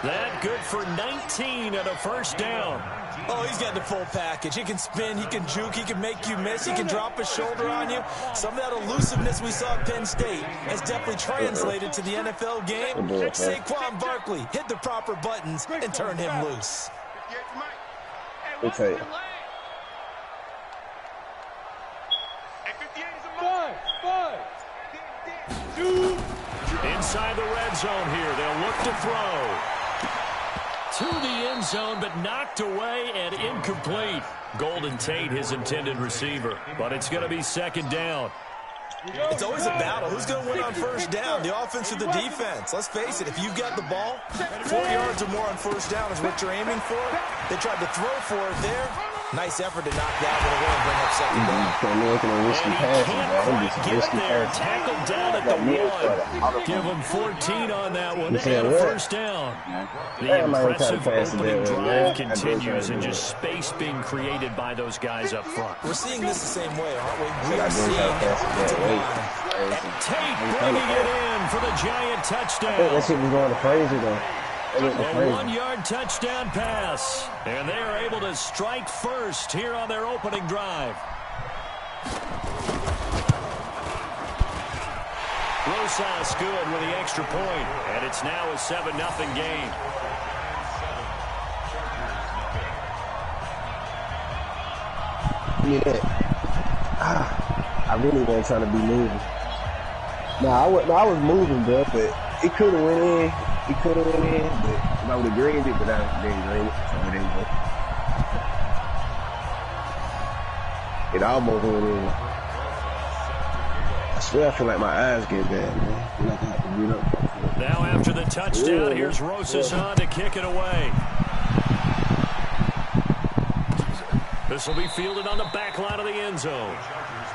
That good for 19 and a first down. Oh, he's got the full package. He can spin, he can juke, he can make you miss, he can drop his shoulder on you. Some of that elusiveness we saw at Penn State has definitely translated to the NFL game. Saquon Barkley hit the proper buttons and turned him loose. Okay. Inside the red zone here, they'll look to throw. To the end zone, but knocked away and incomplete. Golden Tate, his intended receiver, but it's going to be second down. It's always a battle. Who's going to win on first down, the offense or the defense? Let's face it, if you've got the ball, 4 yards or more on first down is what you're aiming for. They tried to throw for it there. Nice effort to knock that one away and bring up second down. And he can't quite get there. Tackled down at the 1. Give him 14 on that one and a first down. The impressive opening drive continues and just space being created by those guys up front. We're seeing this the same way, aren't we? We are seeing it. Tate bringing it in for the giant touchdown. That shit was going crazy, though. A 1-yard touchdown pass. And they are able to strike first here on their opening drive. Rosas good with the extra point. And it's now a 7-0 game. Yeah. I really wasn't trying to be moving. I was moving, bro, but it could have went in. He could have went in, but I would have greened it, but I didn't green it. So it didn't go. It almost went in. I swear I feel like my eyes get bad, man. I feel like I have to beat up. Now after the touchdown, here's Rosas on to kick it away. This will be fielded on the back line of the end zone.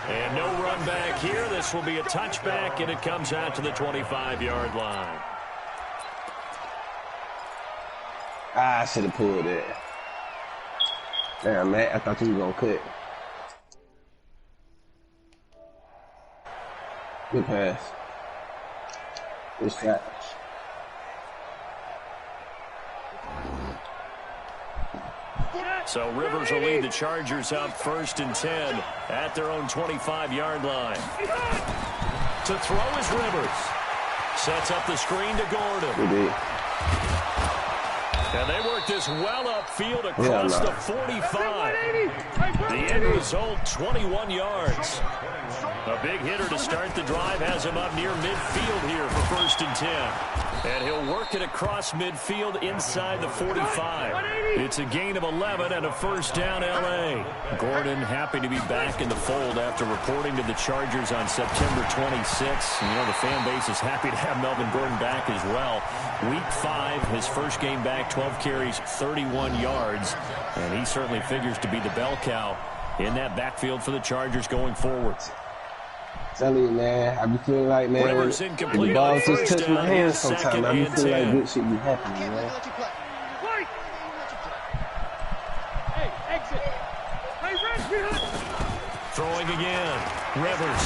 And no run back here. This will be a touchback, and it comes out to the 25-yard line. I should have pulled it. Damn, man, I thought you were going to cut. Good pass. Good shot. So Rivers will lead the Chargers up 1st and 10 at their own 25-yard line. To throw is Rivers. Sets up the screen to Gordon. And they work this well upfield across the 45. The end result, 21 yards. A big hitter to start the drive has him up near midfield here for 1st and 10. And he'll work it across midfield inside the 45. It's a gain of 11 and a first down L.A. Gordon happy to be back in the fold after reporting to the Chargers on September 26th. You know, the fan base is happy to have Melvin Gordon back as well. Week 5, his first game back, 12 carries, 31 yards. And he certainly figures to be the bell cow in that backfield for the Chargers going forward. Telling you, man, I be feeling like, man, Rivers incomplete on the ball just touch my hands sometimes. I be feeling like good shit be happening, man. Throwing again. Rivers.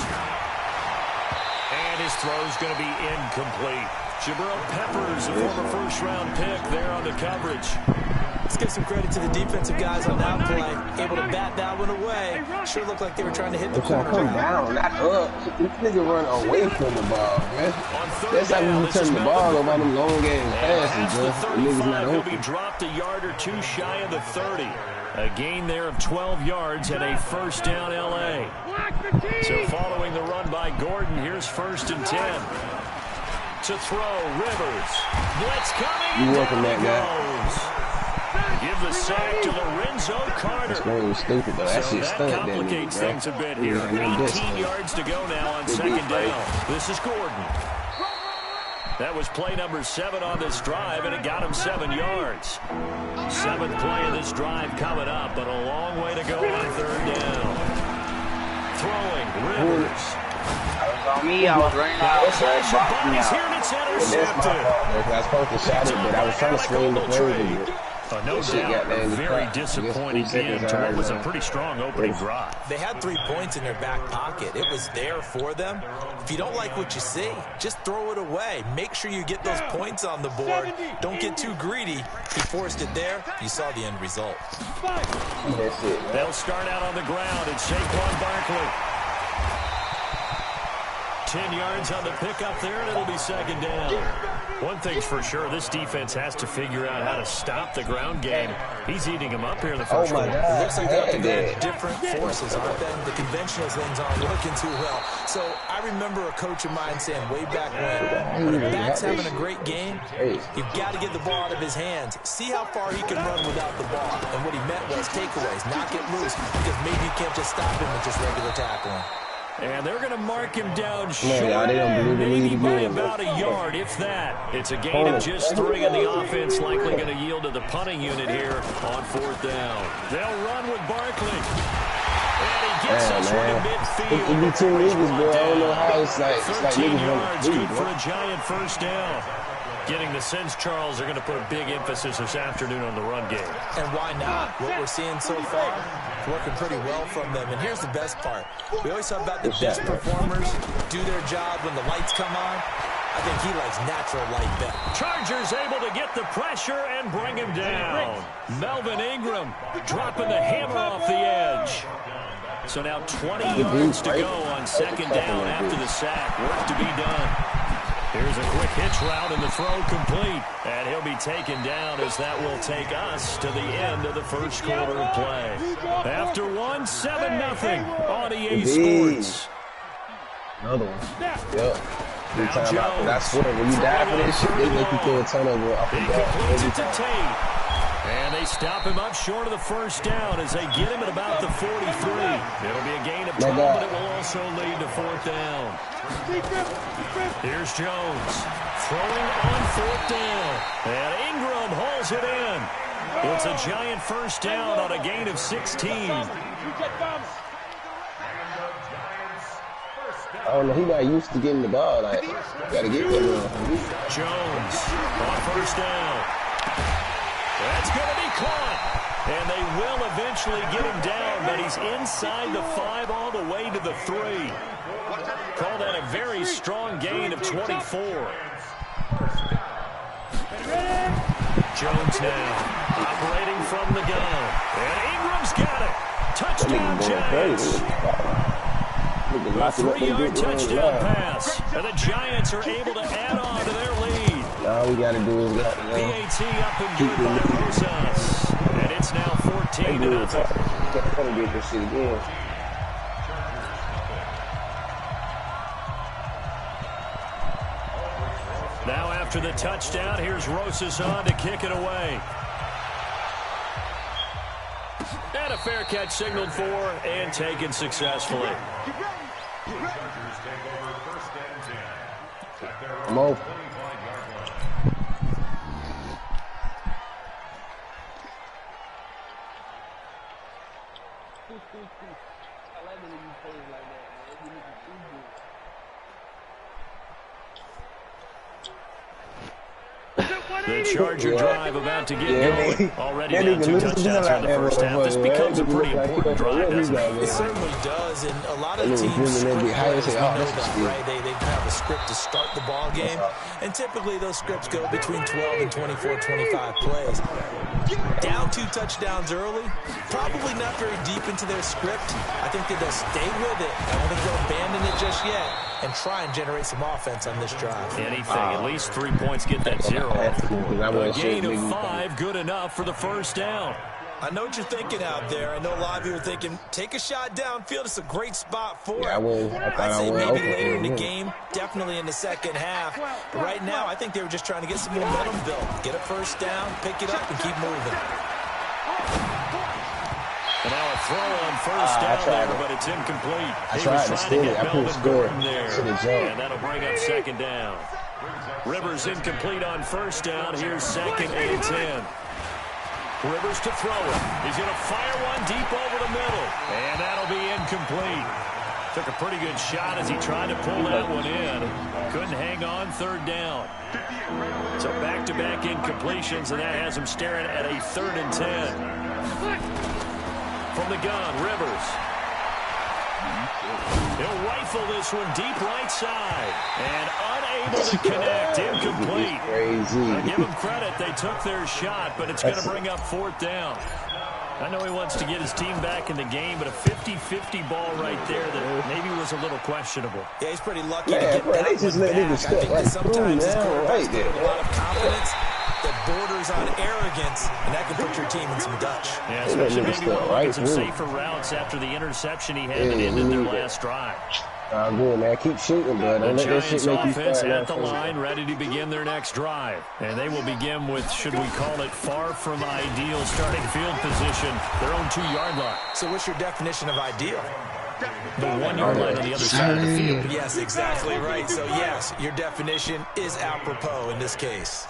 And his throw's going to be incomplete. Jabril Peppers, a former first-round pick there on the coverage. Let's give some credit to the defensive guys on that play. Able to bat that one away. Sure looked like they were trying to hit the corner. Come down, not up. This nigga run away from the ball, man. That's how we turn the ball over them long game passes, bro. The nigga's not open. He'll be dropped a yard or two shy of the 30. A gain there of 12 yards and a first down L.A. So following the run by Gordon, here's 1st and 10. To throw, Rivers. Blitz coming. You working that guy. Give the sack to Lorenzo Carter. That's very stupid, though. That shit that complicates things a bit here. 18 yards to go now on second down. This is Gordon. That was play number 7 on this drive, and it got him 7 yards. 7th play of this drive coming up, but a long way to go on 3rd down. Throwing, Rivers. On me, I was running out. He's here and it's intercepted. I was supposed to shot it, but I was trying to screen the play. No doubt, a very disappointing end to what was a pretty strong opening drive. They had 3 points in their back pocket. It was there for them. If you don't like what you see, just throw it away. Make sure you get those points on the board. Don't get too greedy. He forced it there. You saw the end result. That's it. They'll start out on the ground. It's Saquon Barkley. 10 yards on the pickup there, and it'll be second down. One thing's for sure, this defense has to figure out how to stop the ground game. He's eating them up here in the first quarter. It looks like they're together different forces, aren't they? The conventional things aren't working too well. So I remember a coach of mine saying way back when a back's having a great game, you've got to get the ball out of his hands. See how far he can run without the ball. And what he meant was takeaways, knock it loose, because maybe you can't just stop him with just regular tackling. And they're going to mark him down short, maybe by about a yard, if that. It's a gain of just 3, and the offense likely going to yield to the punting unit here on 4th down. They'll run with Barkley. And he gets us right in midfield. It be 2 niggas, bro. I don't know how it's like 13 yards, good bro. for a giant first down. Getting the sense, Charles, they're going to put a big emphasis this afternoon on the run game. And why not? What we're seeing so far, working pretty well from them. And here's the best part. We always talk about the best performers do their job when the lights come on. I think he likes natural light better. Chargers able to get the pressure and bring him down. Melvin Ingram dropping the hammer off the edge. So now 20 yards to go on second down after the sack. Work to be done. Here's a quick hitch route and the throw complete. And he'll be taken down as that will take us to the end of the first quarter of play. After 1, 7-0 on EA Sports. Another one. Yep. Now Jones. I swear, when you die for this shit, they make you throw a turnover off the He completes it to Tate. And they stop him up short of the first down as they get him at about the 43. It'll be a gain of 12, but it will also lead to 4th down. Here's Jones throwing on 4th down. And Ingram hauls it in. It's a giant first down on a gain of 16. I don't know, he not used to getting the ball. Like, gotta get him. Jones on first down. That's going to be caught. And they will eventually get him down, but he's inside the 5 all the way to the 3. Call that a very strong gain of 24. Jones now operating from the gun. And Ingram's got it. Touchdown, Giants. A 3-yard touchdown pass. And the Giants are able to add on to their lead. All we got to do is PAT up and good by Rosas. And it's now 14-0. Gotta get this shit again. Now after the touchdown, here's Rosas on to kick it away. And a fair catch signaled for and taken successfully. Mo. The Charger drive about to get going. Already down 2 touchdowns in the first half. This becomes a pretty important drive, doesn't it? It certainly does, and a lot of teams script plays, we know that, right? They have a script to start the ball game, and typically those scripts go between 12 and 24, 25 plays. Down 2 touchdowns early, probably not very deep into their script. I think that they'll stay with it. I don't think they'll abandon it just yet and try and generate some offense on this drive. Anything, at least 3 points, get that 0 off the board. A gain of 5, good enough for the first down. I know what you're thinking out there. I know a lot of you are thinking, take a shot downfield. It's a great spot for it. I'd say maybe later in the game, definitely in the second half. But right now, I think they were just trying to get some momentum built. Get a first down, pick it up, and keep moving. And now a throw on first down there, but it's incomplete. I tried to steal it. I couldn't score. And that'll bring up second down. Rivers incomplete on first down. Here's 2nd and 10. Rivers to throw it. He's going to fire one deep over the middle. And that'll be incomplete. Took a pretty good shot as he tried to pull that one in. Couldn't hang on, third down. So back-to-back incompletions, and that has him staring at a 3rd and 10. From the gun, Rivers. He'll rifle this one deep right side. And unable to connect, incomplete. I give them credit, they took their shot, but it's going to bring up 4th down. I know he wants to get his team back in the game, but a 50-50 ball right there that maybe was a little questionable. Yeah, he's pretty lucky to get that one back. I think that sometimes his quarterback's got a lot of confidence that borders on arrogance, and that can put your team in some Dutch. Yeah, especially maybe one of some safer routes after the interception he had that ended their last drive. Good, man. Keep shooting, bud. Don't let that shit make you offense at the line, ready to begin their next drive. And they will begin with, should we call it, far from ideal starting field position, their own 2-yard line. So what's your definition of ideal? The 1-yard line on the other side of the field. Yes, exactly right. So, yes, your definition is apropos in this case.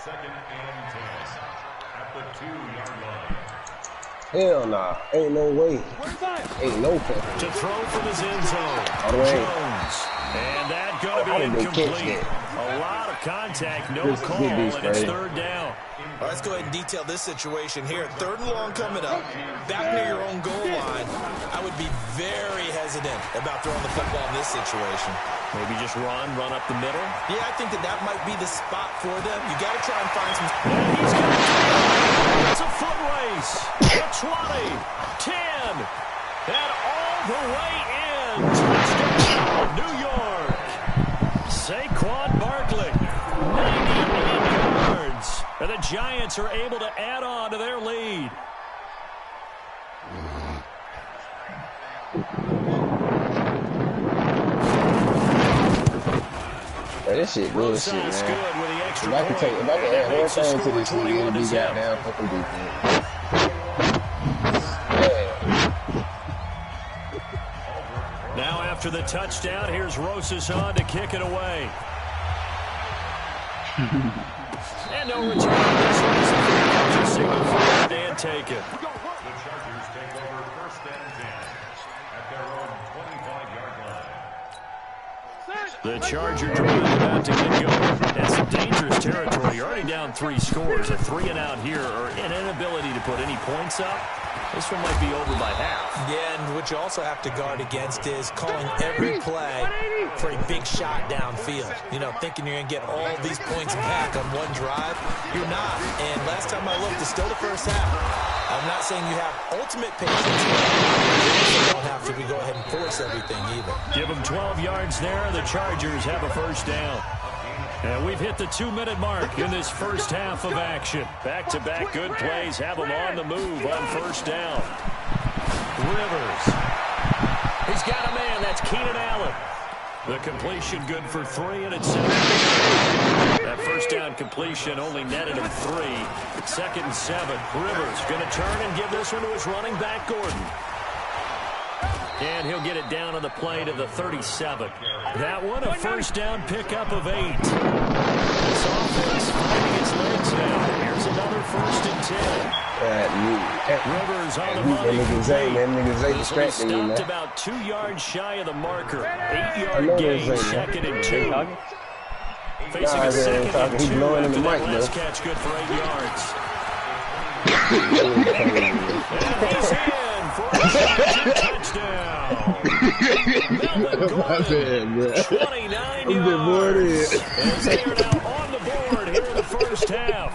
Hell nah. Ain't no way. Ain't no way. To throw from his end zone. Jones. And that going to be incomplete. A lot of contact, no call, and it's 3rd down. Well, let's go ahead and detail this situation here. 3rd and long coming up. Back near your own goal line. I would be very hesitant about throwing the football in this situation. Maybe just run up the middle? Yeah, I think that might be the spot for them. You got to try and find some... And he's got it. It's a foot race. The 20, 10, and all the way in. Touchdown, New York. Saquon Barkley, 98 yards. And the Giants are able to add on to their lead. Man, this shit bullshit, man. If I could add one thing to this league, it'd be goddamn fucking defense. Now after the touchdown, here's Rosas on to kick it away. And no return. This one is a signal for it and take it. The Chargers take over 1st and 10 at their own 25-yard line. The Charger drive about to get going. That's some dangerous territory. You're already down 3 scores. A 3-and-out here, or an inability to put any points up. This one might be over by half. Yeah, and what you also have to guard against is calling every play for a big shot downfield. You know, thinking you're going to get all these points back on one drive. You're not. And last time I looked, it's still the first half. I'm not saying you have ultimate patience. You don't have to go ahead and force everything either. Give them 12 yards there. The Chargers have a 1st down. And we've hit the 2-minute mark in this first half of action. Back-to-back good plays have them on the move on 1st down. Rivers. He's got a man. That's Keenan Allen. The completion good for 3, and it's 7. That 1st down completion only netted him 3. 2nd and 7. Rivers going to turn and give this one to his running back, Gordon. And he'll get it down on the play to the 37. That one, a 1st down pickup of 8. This offense finding its legs now. Here's another 1st and 10. Rivers on the money. Niggas distracting me, man. Stopped about 2 yards shy of the marker. 8-yard gain, 2nd and 2. Facing a 2nd and 2 after that last catch, good for 8 yards. And he's in for a touchdown. Melvin Gordon, 29 yards. As they are now on the board here in the first half.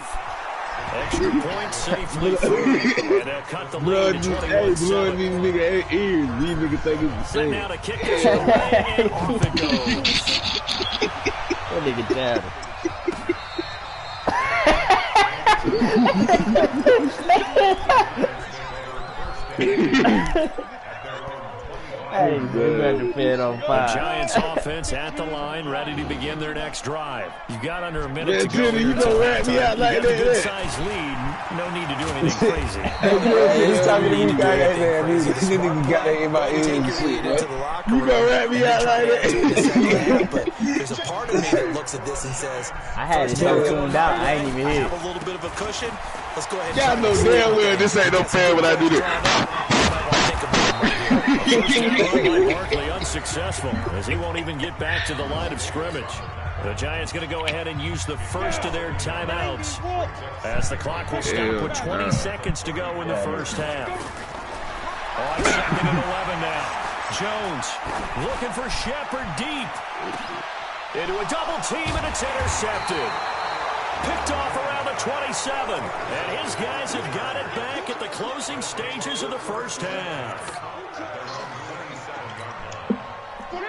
Extra point safely through. And they'll cut the lead to 21-7. These niggas ears. These niggas think it's the Set same. now to kick this away, and off it goes. That nigga down. Hey, the Giants offense at the line, ready to begin their next drive. You've got under a minute to go. You gonna wrap me out like that? Good size lead. No need to do anything crazy. He's talking to you guys, man. These niggas got that in my ears and shit, man. You gonna wrap me out like that? But there's a part of me that looks at this and says, I had it so tuned out, I ain't even hear. Have a little bit of a cushion. Let's go ahead. Y'all know damn well this ain't no fair when I do this. Barkley unsuccessful as he won't even get back to the line of scrimmage. The Giants going to go ahead and use the first of their timeouts as the clock will stop with 20 seconds to go in the first half. On 2nd and 11 now. Jones looking for Shepard deep. Into a double team, and it's intercepted. Picked off around the 27. And his guys have got it back at the closing stages of the first half.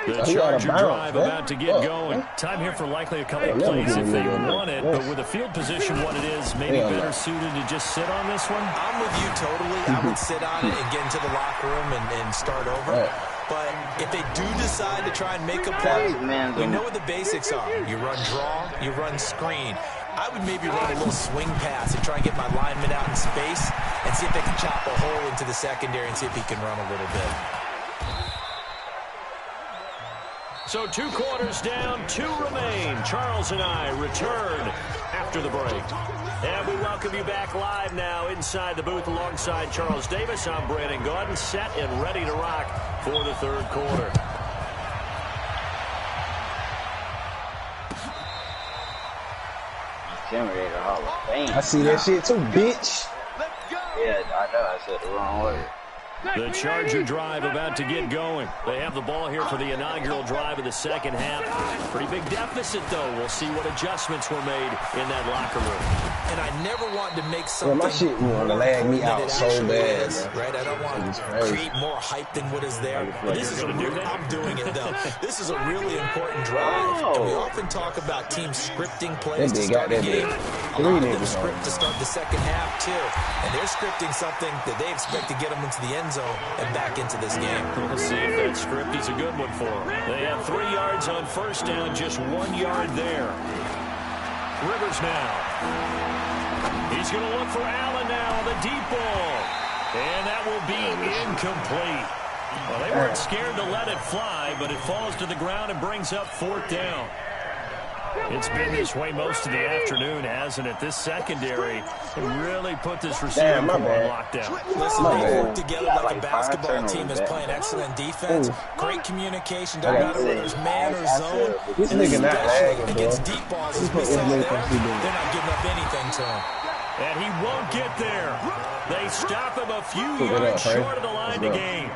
The Charger drive about to get going. Time here for likely a couple of plays if they want it, but with the field position what it is, maybe better suited to just sit on this one? I'm with you totally. I would sit on it and get into the locker room and start over. But if they do decide to try and make a play, we know what the basics are. You run draw, you run screen. I would maybe run a little swing pass and try and get my lineman out in space and see if they can chop a hole into the secondary and see if he can run a little bit. So 2 quarters down, 2 remain. Charles and I return after the break. And we welcome you back live now inside the booth alongside Charles Davis. I'm Brandon Gordon, set and ready to rock for the 3rd quarter. Intimidator Hall of Fame. I see that shit too, bitch. Yeah, I know I said the wrong word. The Charger drive about to get going. They have the ball here for the inaugural drive of the second half. Pretty big deficit, though. We'll see what adjustments were made in that locker room. And I never want to make something my shit want to lag me out so bad. Right? I don't want to create more hype than what is there. But this is I'm doing it, though. This is a really important drive. And we often talk about teams scripting plays to start the game. A lot of them script to start the second half, too. And they're scripting something that they expect to get them into the end zone and back into this game. We'll see if that script is a good one for them. They have 3 yards on first down, just 1 yard there. Rivers now. He's going to look for Allen now on the deep ball. And that will be incomplete. Well, they weren't scared to let it fly, but it falls to the ground and brings up 4th down. It's been this way most of the afternoon, hasn't it? This secondary really put this receiver on lockdown. Listen, they work together like a basketball team is playing excellent defense. Great communication. Doesn't matter whether it's man or zone. This nigga not lagging, bro. Against deep balls, as we saw there, they're not giving up anything to him. And he won't get there. They stop him a few yards short of the line to gain.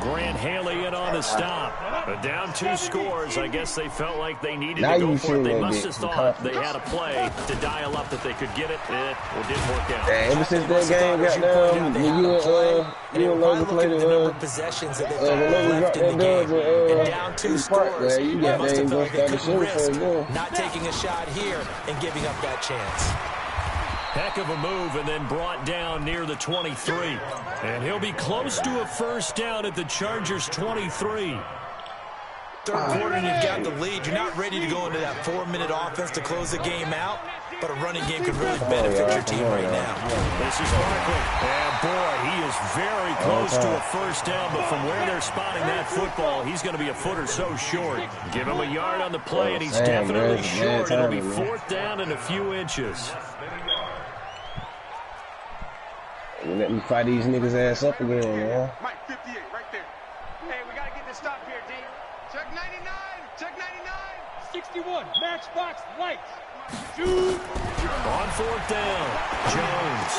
Grant Haley in on the stop. But down 2 scores. I guess they felt like they needed to go for it. They must have thought they had a play to dial up that they could get it. It didn't work out. Ever since that game got down, when you and Logan played the number of possessions that they've left in the game. And down 2 scores, they must have felt like they couldn't risk not taking a shot here and giving up that chance. Heck of a move, and then brought down near the 23. And he'll be close to a first down at the Chargers' 23. 3rd quarter and you've got the lead. You're not ready to go into that 4-minute offense to close the game out, but a running game could really benefit your team right now. This is Barkley. And boy, he is very close to a first down, but from where they're spotting that football, he's going to be a foot or so short. Give him a yard on the play, and he's definitely short. It'll be 4th down and a few inches. Let me fire these niggas ass up again, man. Mike 58, right there. Hey, we gotta get this stop here, D. Check 99, check 99. 61, matchbox lights. Shoot. On 4th down, Jones.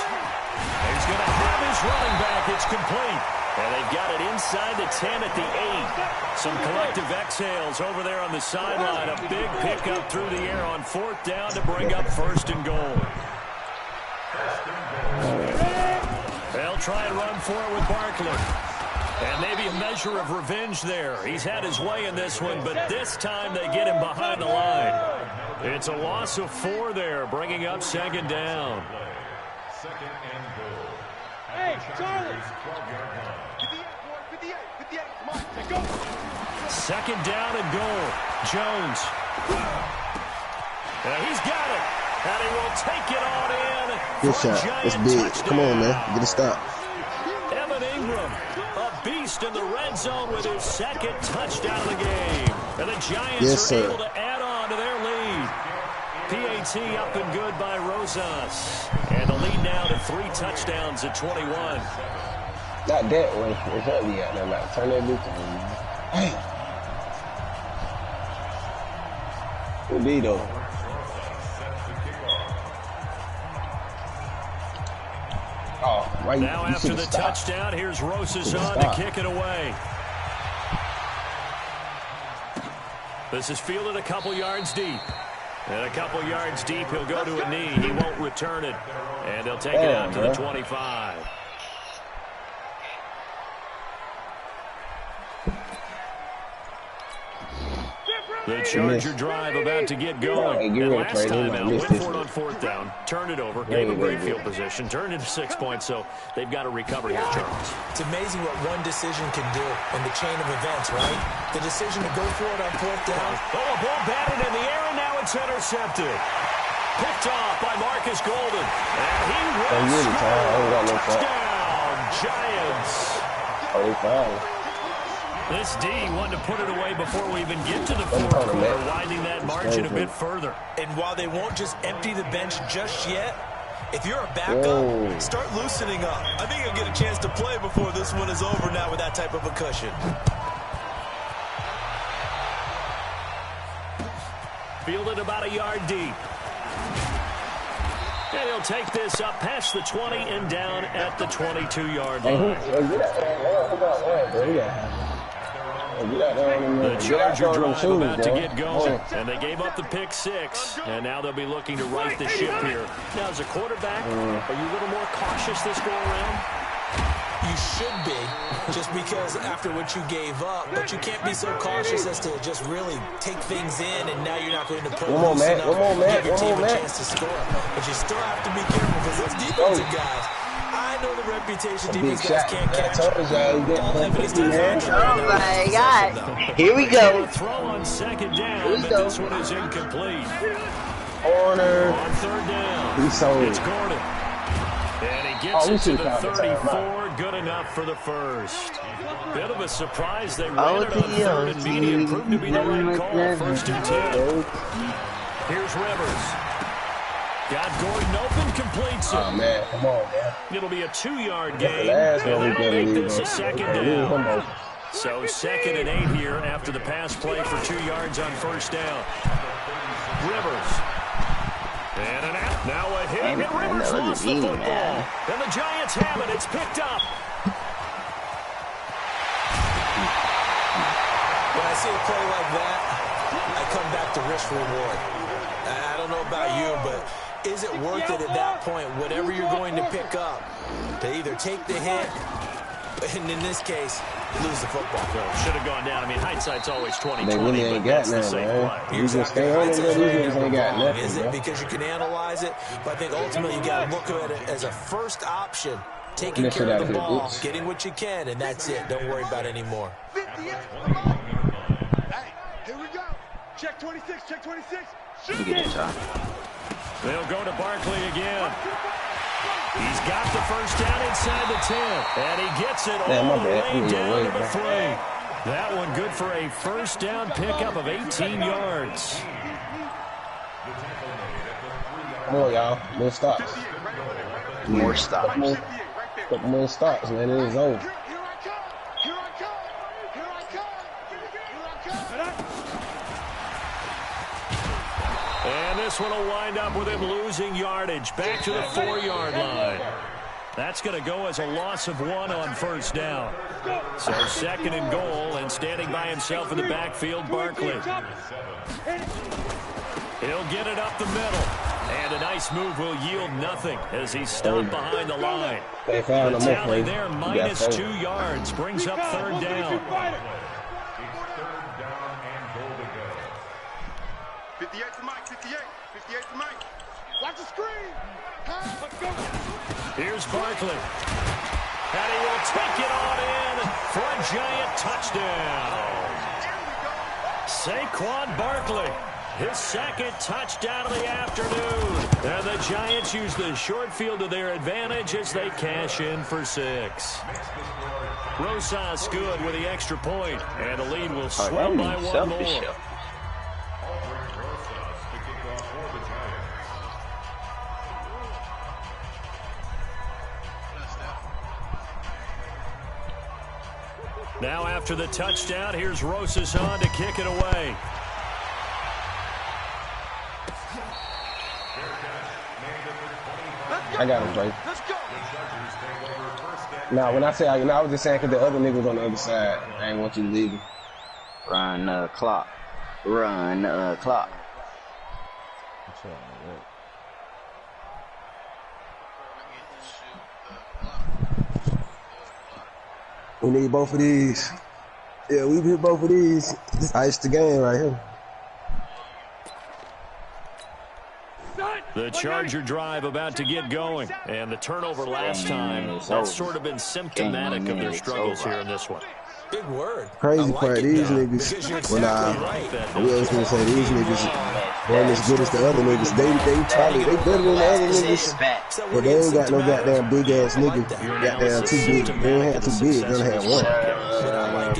He's going to have his running back. It's complete. And they've got it inside the 10 at the 8. Some collective exhales over there on the sideline. A big pickup through the air on 4th down to bring up 1st and goal. They'll try and run for it with Barkley. And maybe a measure of revenge there. He's had his way in this one, but this time they get him behind the line. It's a loss of 4 there, bringing up 2nd down. 2nd and goal. Hey, Charlie. 58, 58, come on, let's go. 2nd down and goal. Jones. He's got it. And he will take it on in. Good shot. It's big. Come on, man. Get a stop. Evan Ingram, a beast in the red zone with his 2nd touchdown of the game. And the Giants are able to add on to their lead. PAT up and good by Rosas. And the lead now to 3 touchdowns at 21. Not that way. It's ugly out there. Like, turn that bitch on, man. Hey. Good D, though. Oh, right. Now after the touchdown, here's Rosas on to kick it away. This is fielded a couple yards deep. And a couple yards deep, he'll go to a knee. He won't return it. And he'll take it out to the 25. The Charger drive about to get going. And last time out, went for it on fourth down, turned it over, gave a great field position, turned it to 6 points, so they've got to recover here, Charles. It's amazing what one decision can do in the chain of events, right? The decision to go for it on fourth down. Oh, a ball batted in the air, and now it's intercepted. Picked off by Marcus Golden. And he will score. Touchdown, Giants. Oh, they foul. This D wanted to put it away before we even get to the fourth quarter, widening that margin a bit further. And while they won't just empty the bench just yet, if you're a backup, start loosening up. I think you'll get a chance to play before this one is over now with that type of a cushion. Fielded about a yard deep. And he'll take this up past the 20 and down at the 22-yard line. The Charger drive about to get going, and they gave up the pick six, and now they'll be looking to right the ship here. Now, as a quarterback, are you a little more cautious this go around? You should be, just because after what you gave up, but you can't be so cautious as to just really take things in, and now you're not going to put loose enough to give your team a chance to score. But you still have to be careful because those defensive guys, I know the reputation defense guys can't catch. Oh my God! Here we go. Throw on second down, but this one is incomplete. Corner. On third down, it's Gordon. And he gets it to the 34, good enough for the first. Bit of a surprise. They ran it on third and medium. Proved to be the right call. First and 10. Here's Rivers. Got Gordon open, completes it. Oh, man. Come on, man. It'll be a 2-yard gain, and that'll make this a second down. So 2nd and 8 here after the pass play for 2 yards on first down. Rivers. And an out. Now a hit. And Rivers lost the football. And the Giants have it. It's picked up. When I see a play like that, I come back to risk reward. I don't know about you, but is it worth it at that point, whatever you're going to pick up, to either take the hit, and in this case, lose the football? Should have gone down. I mean, hindsight's always 20/20. They really ain't got nothing, man. You just stay on it, these niggas ain't got nothing. Is it because you can analyze it? But I think ultimately you got to look at it as a first option, taking care of the ball, getting what you can, and that's it. Don't worry about it anymore. Hey, here we go. Check 26, check 26. You get it, Tom. They'll go to Barkley again. He's got the first down inside the 10. And he gets it all the way down to the 3. That one good for a first down pickup of 18 yards. Come on, y'all. More stops. More stops. More stops, man. It is over. And this one will wind up with him losing yardage back to the 4-yard line. That's going to go as a loss of 1 on first down. So 2nd and goal, and standing by himself in the backfield, Barkley. He'll get it up the middle. And a nice move will yield nothing as he's stopped behind the line. The tally there, minus 2 yards, brings up 3rd down. 58 to Mike, 58 to Mike. Watch the screen. Let's go. Here's Barkley. And he will take it on in for a Giant touchdown. Saquon Barkley, his 2nd touchdown of the afternoon. And the Giants use the short field to their advantage as they cash in for 6. Rosas good with the extra point, and the lead will swell by 1 more. Now after the touchdown, here's Rosas on to kick it away. I got him, Drake. Now, when I say, I was just saying because the other nigga was on the other side. I ain't want you to leave him. Run clock. Run clock. We need both of these. Yeah, we hit both of these. Just ice the game right here. The Charger drive about to get going. And the turnover last time, that's sort of been symptomatic of their struggles here in this one. Big word. Crazy part, these niggas, when I was gonna say these niggas weren't as good as the other niggas. They better than the other niggas, but they ain't got no goddamn big ass nigga. Goddamn too big. They ain't had too big. They only had one. I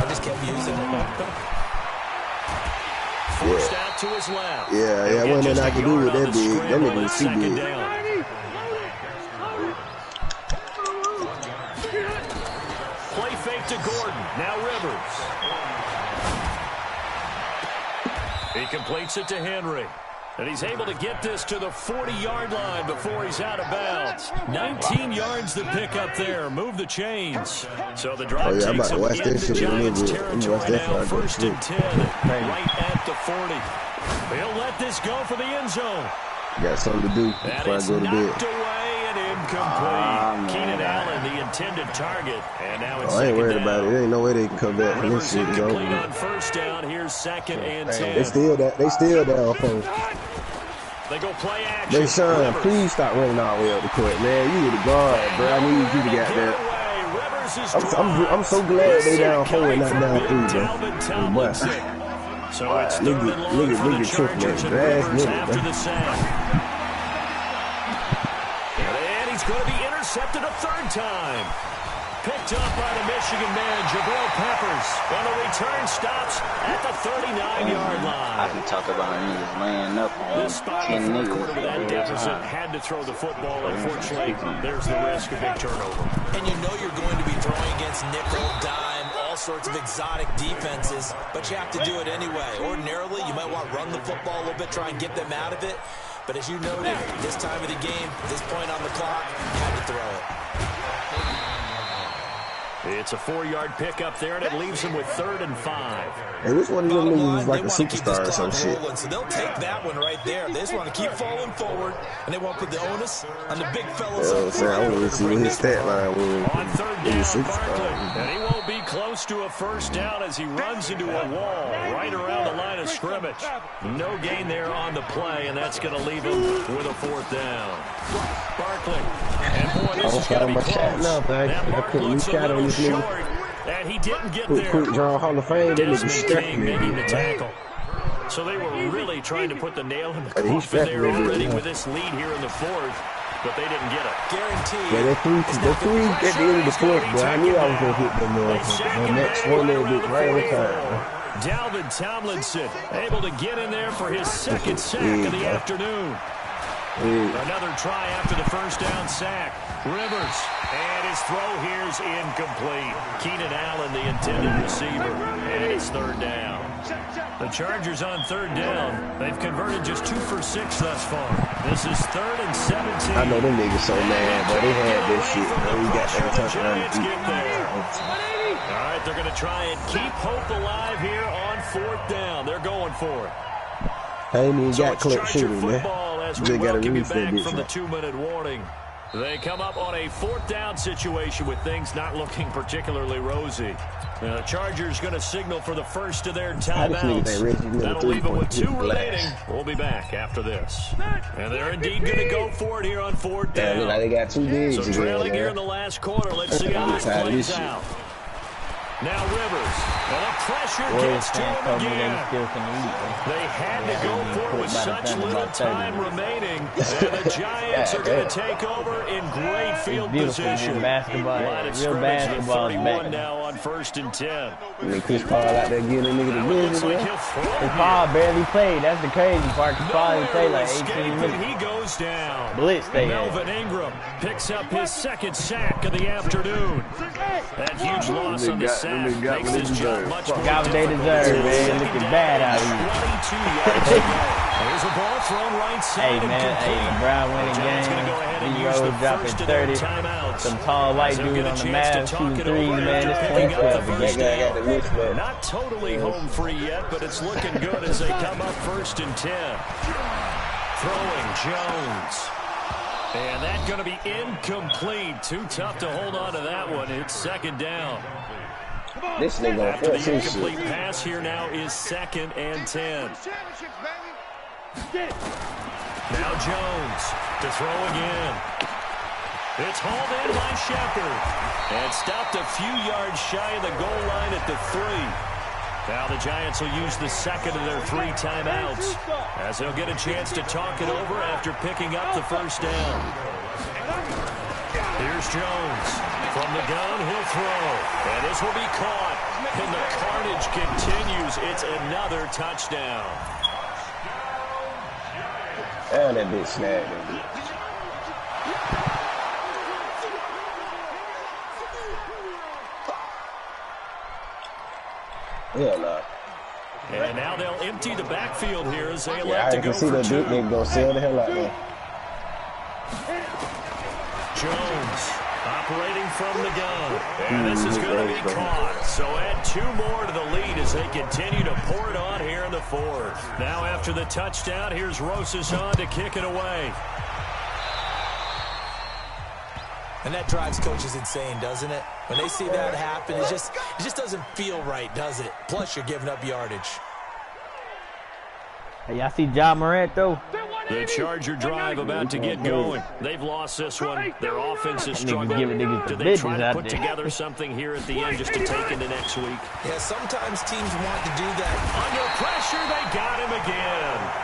just kept using it. Forced out to his left. Yeah, wasn't nothing I could do with that big. That nigga was too big. Play fake to Gordon. Now Rivers. He completes it to Henry. And he's able to get this to the 40-yard line before he's out of bounds. 19 yards to pick up there. Move the chains. So the drive takes him into Giants territory now. 1st and 10. Right at the 40. He'll let this go for the end zone. Got something to do before I go to bed. Knocked away and incomplete. Keenan Allen, the intended target. And now it's I ain't worried about it. There ain't no way they can come back from this shit. On 1st down. Here's 2nd and 10. They still down folks. They go play action. They Sean, please stop running all the way up the court, man. You the guard, bro. I need you to get that. I'm so glad they down 4 and not down 3, bro. So it's nigga tripping, man. After the sack. And he's going to be intercepted a 3rd time. Picked up by the Michigan man, Jabril Peppers. And the return stops at the 39-yard line. I can talk about niggas laying up on this spot in the 4th quarter with that deficit had to throw the football. Unfortunately, there's the risk of big turnover. And you know you're going to be throwing against nickel, dime, all sorts of exotic defenses, but you have to do it anyway. Ordinarily, you might want to run the football a little bit, try and get them out of it. But as you noted, this time of the game, this point on the clock, had to throw it. It's a 4-yard pickup there, and it leaves him with 3rd and 5. Hey, which one of them niggas is like a superstar or some shit? So they'll take that one right there. They just want to keep falling forward, and they want to put the onus on the big fellas up front. I want to see what his stat line was. On 3rd down, Barkley. And he won't be close to a 1st down as he runs into a wall right around the line of scrimmage. No gain there on the play, and that's going to leave him with a 4th down. Barkley. And boy, this is going to be close. That mark looks a little short, and he didn't get there. Quick draw Hall of Fame. Desmond King making the tackle. So they were really trying to put the nail in the coffin there already with this lead here in the 4th, but they didn't get it. Guaranteed. Yeah, they're three at the end of the 4th, but I knew I was going to hit them. The next one they did right on time. Dalvin Tomlinson able to get in there for his 2nd sack of the afternoon. Another try after the 1st down sack. Rivers, and his throw here's incomplete. Keenan Allen, the intended receiver, and it's 3rd down. The Chargers on 3rd down. They've converted just 2 for 6 thus far. This is 3rd and 17. I know them niggas so mad, but they had this shit. We got that touchdown. All right, they're going to try and keep hope alive here on 4th down. They're going for it. I ain't even got clip shooting, man. As we welcome you back from the 2-minute warning. They come up on a 4th down situation with things not looking particularly rosy. The Chargers going to signal for the first of their timeouts. That'll leave them with 2 remaining. We'll be back after this. And they're indeed going to go for it here on 4th down. Yeah, they got 2 bigs. So trailing here in the last quarter. Let's see how this plays out. Now Rivers, and the pressure gets to him again. They had to go for it with such little time remaining. And the Giants are going to take over in great field position. Line of scrimmage at 31 now on 1st and 10. And Chris Paul out there getting a nigga the business, man. Paul barely played. That's the crazy part. Paul played like 18 minutes. He goes goes down. Blitz they Melvin Ingram picks up his second sack of the afternoon. That huge loss on the sack makes his job much more got what they deserve, man. Looking bad out here. 22 yards away. There's a ball thrown right side. Hey, man. Hey, LeBron winning game. D-Rose dropping 30. Some tall white dude on the Mavs shooting threes, man. It's 2012 Not totally home free yet, but it's looking good as they come up 1st and 10. Throwing Jones. And that's going to be incomplete. Too tough to hold on to that one. It's 2nd down. This nigga After the incomplete pass here now is 2nd and 10. Now Jones to throw again. It's hauled in by Shepard. And stopped a few yards shy of the goal line at the 3. Now the Giants will use the second of their 3 timeouts as they'll get a chance to talk it over after picking up the 1st down. Here's Jones. From the gun, he'll throw. And this will be caught. And the carnage continues. It's another touchdown. And that bitch snagged him. Hell no. And now they'll empty the backfield here as they Yeah, elect to I go can see for that 2. dude nigga gonna sell the hell out there. Jones operating from the gun. And this is going to be caught. So add 2 more to the lead as they continue to pour it on here in the 4th. Now after the touchdown, here's Rosas on to kick it away. And that drives coaches insane, doesn't it? When they see that happen, it just doesn't feel right, does it? Plus, you're giving up yardage. Hey, y'all see Ja Morant, though? The Charger drive about to get going. They've lost this one. Their offense is struggling. Do they try to put together something here at the end just to take into next week? Yeah, sometimes teams want to do that. Under pressure, they got him again.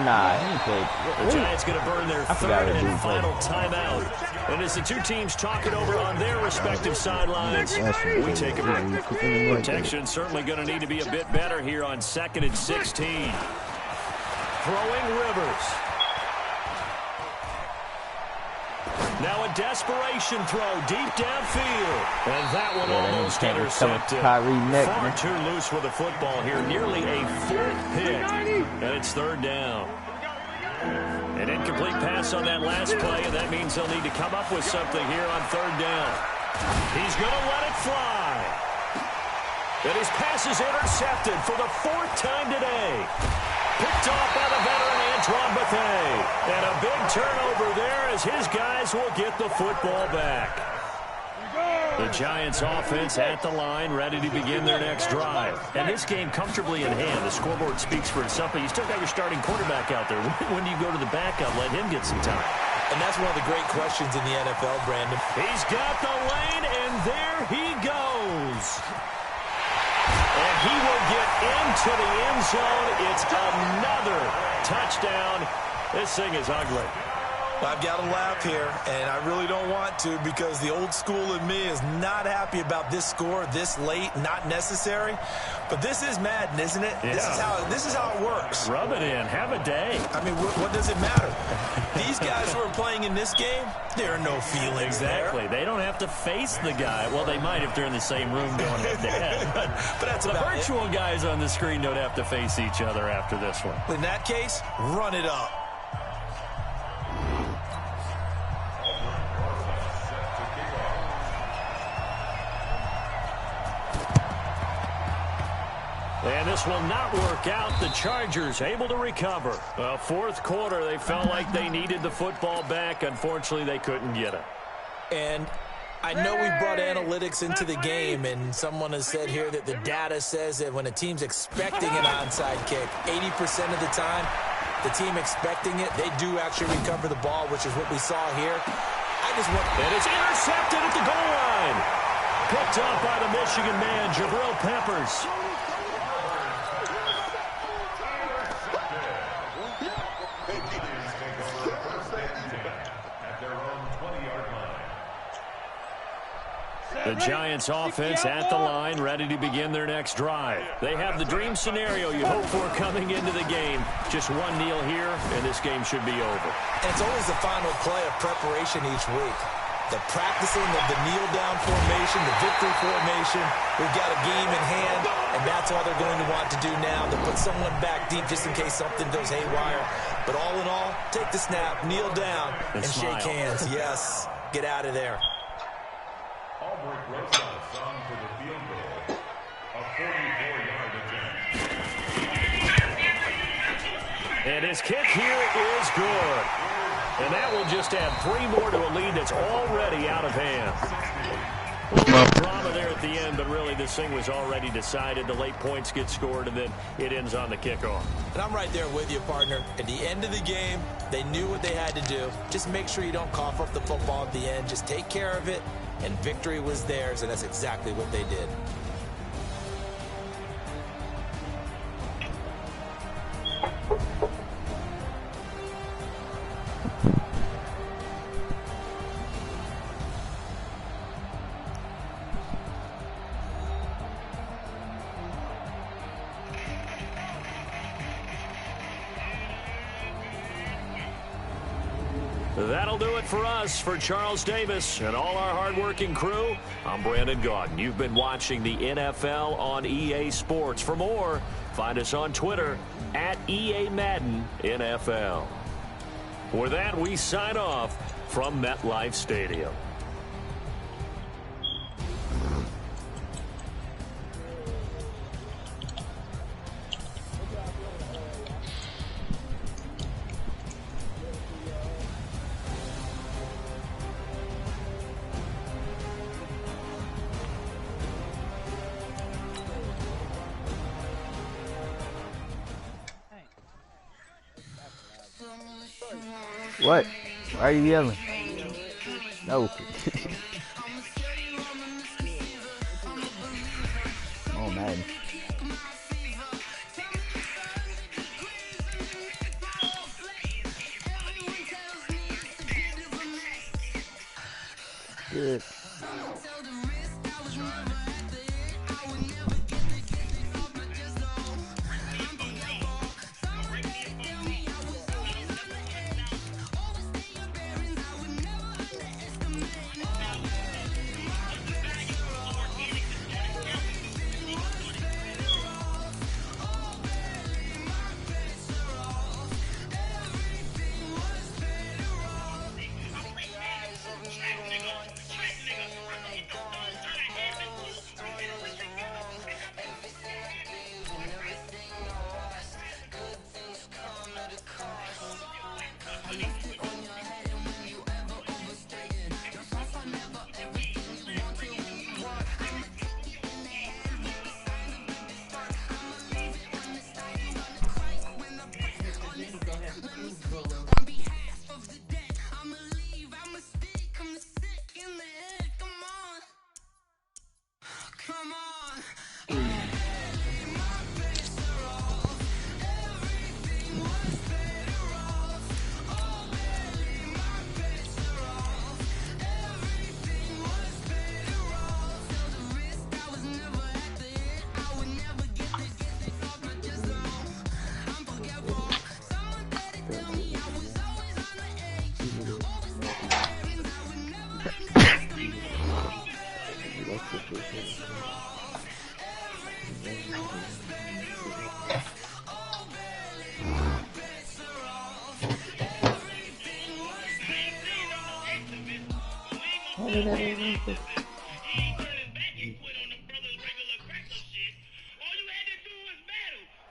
Nah, he played. The Giants going to burn their 3rd and final timeout. And as the 2 teams talk it over on their respective sidelines, we take a break. Protection certainly going to need to be a bit better here on 2nd and 16. Throwing Rivers. Now a desperation throw deep downfield. And that one almost intercepted. Far too loose with the football here. Nearly a 4th pick. And it's 3rd down. An incomplete pass on that last play, and that means they'll need to come up with something here on 3rd down. He's going to let it fly. And his pass is intercepted for the 4th time today. Picked off by the veteran Antoine Bethea. And a big turnover there as his guys will get the football back. The Giants offense at the line, ready to begin their next drive. And this game comfortably in hand. The scoreboard speaks for itself, but you still got your starting quarterback out there. When do you go to the backup? Let him get some time. And that's one of the great questions in the NFL, Brandon. He's got the lane, and there he goes. And he will get into the end zone. It's another touchdown. This thing is ugly. I've got to laugh here, and I really don't want to because the old school in me is not happy about this score this late, not necessary. But this is Madden, isn't it? Yeah. This is how it works. Rub it in. Have a day. I mean, what does it matter? These guys who are playing in this game, there are no feelings exactly. there. They don't have to face the guy. Well, they might if they're in the same room going head-to-head. But that's the about virtual guys on the screen don't have to face each other after this one. In that case, run it up. And this will not work out. The Chargers able to recover. Well, 4th quarter, they felt like they needed the football back. Unfortunately, they couldn't get it. And I know we brought analytics into the game, and someone has said here that the data says that when a team's expecting an onside kick, 80% of the time, the team expecting it, they do actually recover the ball, which is what we saw here. And it's intercepted at the goal line. Picked up by the Michigan man, Jabril Peppers. The Giants offense at the line, ready to begin their next drive. They have the dream scenario you hope for coming into the game. Just one kneel here, and this game should be over. And it's always the final play of preparation each week. The practicing of the kneel-down formation, the victory formation. We've got a game in hand, and that's all they're going to want to do now, to put someone back deep just in case something goes haywire. But all in all, take the snap, kneel down, and shake hands. Yes, get out of there. Albert Rosas on for the field goal. A 44-yard attempt. And his kick here is good. And that will just add 3 more to a lead that's already out of hand. A little drama there at the end, but really this thing was already decided. The late points get scored, and then it ends on the kickoff. And I'm right there with you, partner. At the end of the game, they knew what they had to do. Just make sure you don't cough up the football at the end. Just take care of it, and victory was theirs, and that's exactly what they did. That'll do it for us. For Charles Davis and all our hardworking crew, I'm Brandon Gaudin. You've been watching the NFL on EA Sports. For more, find us on Twitter at EA Madden NFL. With that, we sign off from MetLife Stadium. What? Why are you yelling? No. Oh, man. Good.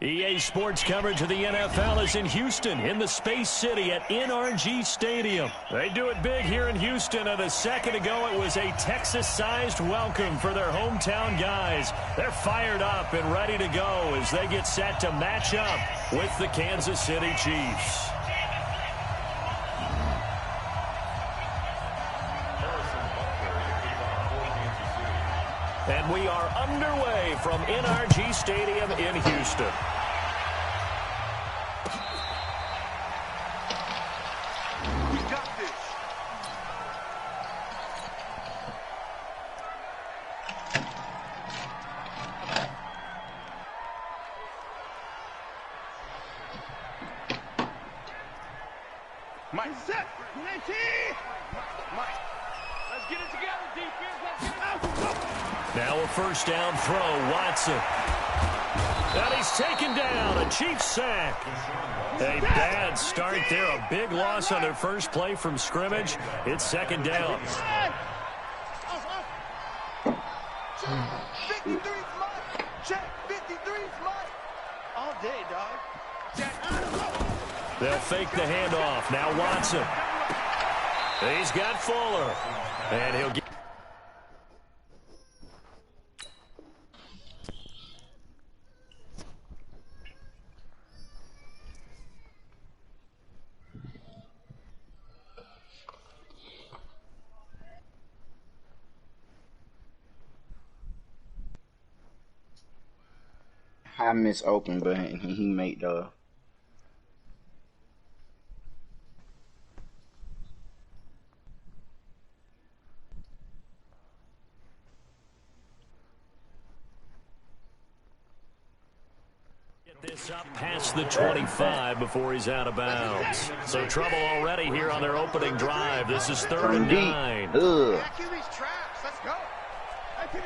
EA Sports coverage of the NFL is in Houston, in the Space City at NRG Stadium. They do it big here in Houston, and a second ago it was a Texas-sized welcome for their hometown guys. They're fired up and ready to go as they get set to match up with the Kansas City Chiefs. And we are underway from NRG Stadium in Houston. Set. 19. Let's get it together, defense. Let's get it out. Now a first down throw, Watson. And he's taken down, a Chiefs sack. A bad start there, a big loss on their first play from scrimmage. It's second down. 53's mine. Check, 53's mine. All day, dog. Check. They'll fake the handoff. Now Watson. He's got Fuller. And he'll get... I miss open, but he made the. Get this up past the 25 before he's out of bounds. So trouble already here on their opening drive. This is 3rd and 9. Back these traps. Let's go. 55.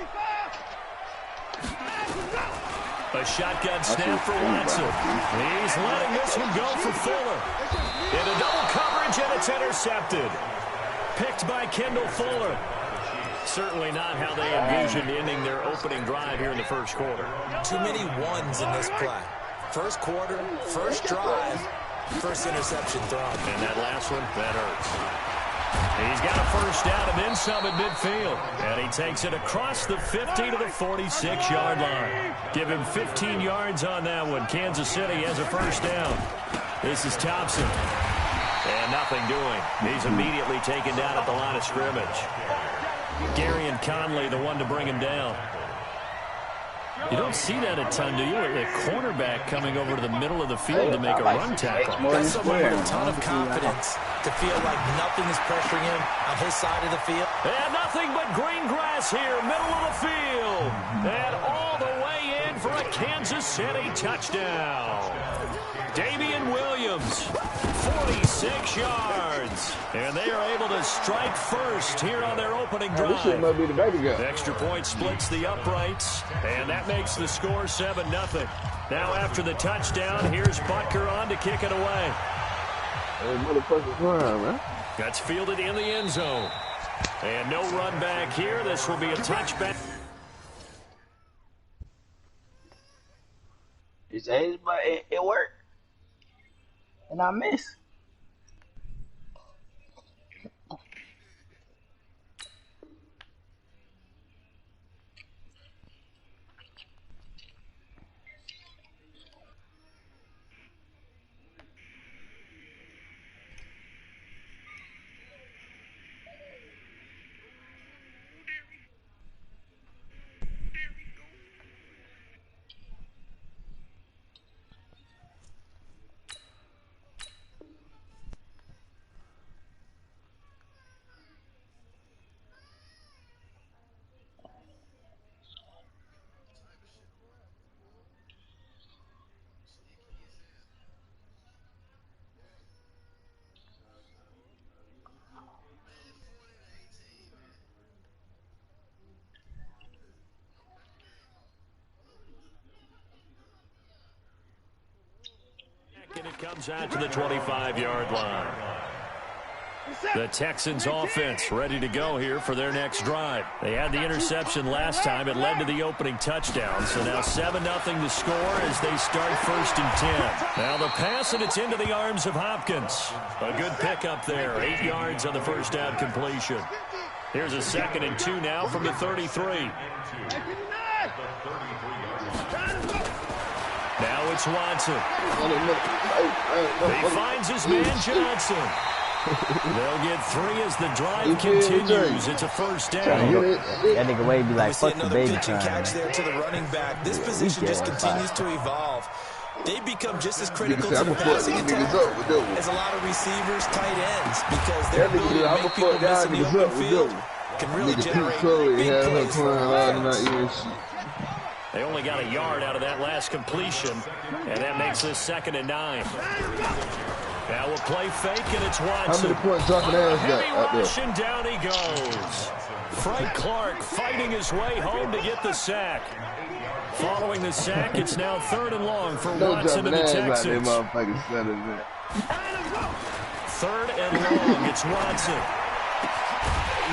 A shotgun snap for Watson. He's letting this one go for Fuller. Into double coverage, and it's intercepted. Picked by Kendall Fuller. Certainly not how they envisioned ending their opening drive here in the first quarter. Too many ones in this play. First quarter, first drive, first interception thrown. And that last one, that hurts. He's got a first down and then some at midfield. And he takes it across the 50 to the 46-yard line. Give him 15 yards on that one. Kansas City has a first down. This is Thompson. And nothing doing. He's immediately taken down at the line of scrimmage. Gary and Conley, the one to bring him down. You don't see that a ton, do you? A cornerback coming over to the middle of the field to make a run tackle. That's someone with a ton of confidence to feel like nothing is pressuring him on his side of the field. And nothing but green grass here, middle of the field. And all the way in for a Kansas City touchdown. Damian Williams, 46 yards. And they are able to strike first here on their opening drive. This shit might be the baby guy. Extra point splits the uprights, and that makes the score 7-0. Now after the touchdown, here's Butker on to kick it away. Hey, motherfucking crime, man. That's fielded in the end zone. And no run back here. This will be a touchback. But it worked. And I missed. And it comes out to the 25-yard line. The Texans offense ready to go here for their next drive. They had the interception last time. It led to the opening touchdown. So now 7-0 to score as they start 1st and 10. Now the pass, and it's into the arms of Hopkins. A good pickup there. 8 yards on the first down completion. Here's a 2nd and 2 now from the 33. Now it's Watson. He finds his man Johnson. They'll get 3 as the drive continues. It's a first down. That nigga Wade be like, fuck the baby pitch and catch there to the running back. This position just continues to evolve. They become just as critical to the passing attack as a lot of receivers, tight ends, because their ability to make people miss in the open field can really generate big plays for offense. They only got a yard out of that last completion, and that makes this 2nd and 9. Now we'll play fake, and it's Watson. How many points dropping ass got out there? And down he goes. Frank Clark fighting his way home to get the sack. Following the sack, it's now 3rd and long for Watson and the Texans. 3rd and long, it's Watson.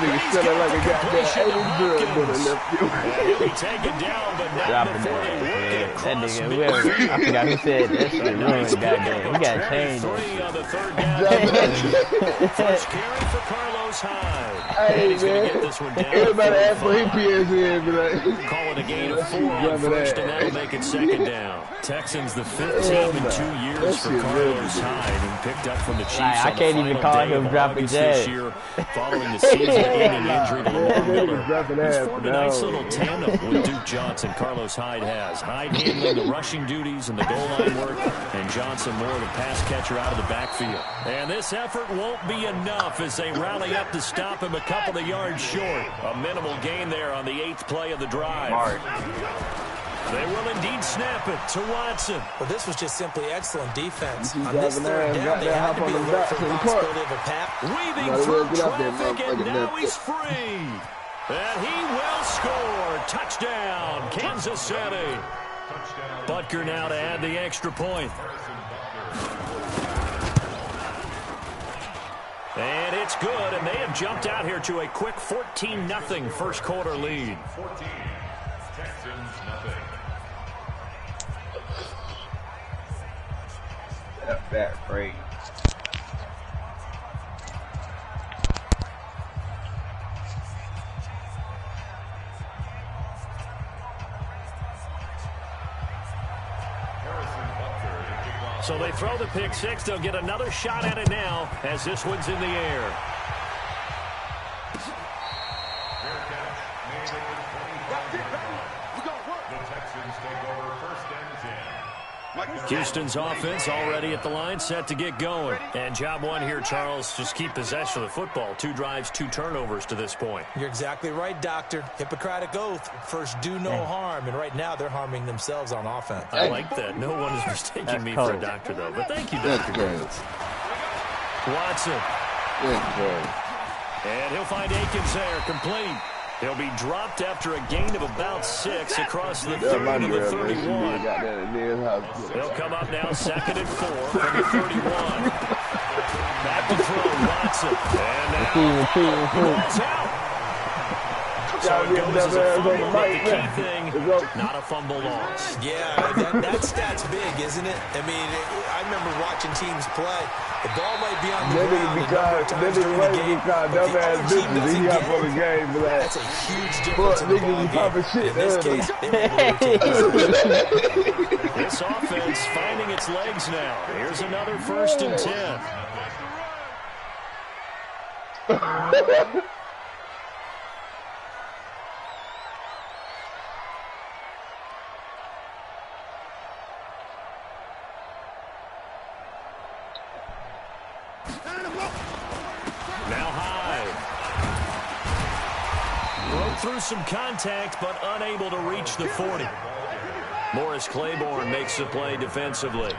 Nigga set up like a goddamn 80 good for the left field. He'll be taken down, but not before they work it across midfield. I forgot who said that shit ruined, goddamn. We got changed. 3 on the 3rd down. First carry for Carlos Hyde. Hey, he's going to get this one down. Everybody ask for his PSN, but like, call it a gain of 4 on first, and that'll make it 2nd down. Texans, the 5th team in 2 years for Carlos Hyde, who picked up from the Chiefs I can't even call him dropping this year, following the season-ending injury to Lamar Miller. He's formed a nice little tandem with Duke Johnson. Carlos Hyde has. Hyde handling the rushing duties and the goal line work, and Johnson more the pass catcher out of the backfield. And this effort won't be enough as they rally up to stop him a couple of yards short. A minimal gain there on the 8th play of the drive. They will indeed snap it to Watson. Well, this was just simply excellent defense. On this 3rd down, they had to be alert for the possibility of a pass. Weaving through traffic, and now he's free. And he will score. Touchdown, Kansas City. Butker now to add the extra point. And it's good, and they have jumped out here to a quick 14-0 first quarter lead. 14, Texans nothing. That great. So they throw the pick six. They'll get another shot at it now as this one's in the air. Houston's offense already at the line, set to get going. And job one here, Charles, just keep possession of the football. 2 drives, 2 turnovers to this point. You're exactly right, Doctor. Hippocratic oath. First, do no harm. And right now, they're harming themselves on offense. I like that. No one is mistaking me for a doctor, though. But thank you, Doctor. Watson. And he'll find Akins there, complete. He'll be dropped after a gain of about 6 across the 30 to the 31. He'll come up now 2nd and 4 from the 31. Back to throw, Watson. And now it's out. So it goes as a fumble, but the key thing, not a fumble loss. Yeah, that stat's big, isn't it? I mean, I remember watching teams play. The ball might be on the ground a number of times during the game, but the other team doesn't get it. That's a huge difference in the ball game. In this case, this offense finding its legs now. Here's another 1st and 10. Now Hyde. Broke through some contact, but unable to reach the 40. Morris Claiborne makes the play defensively.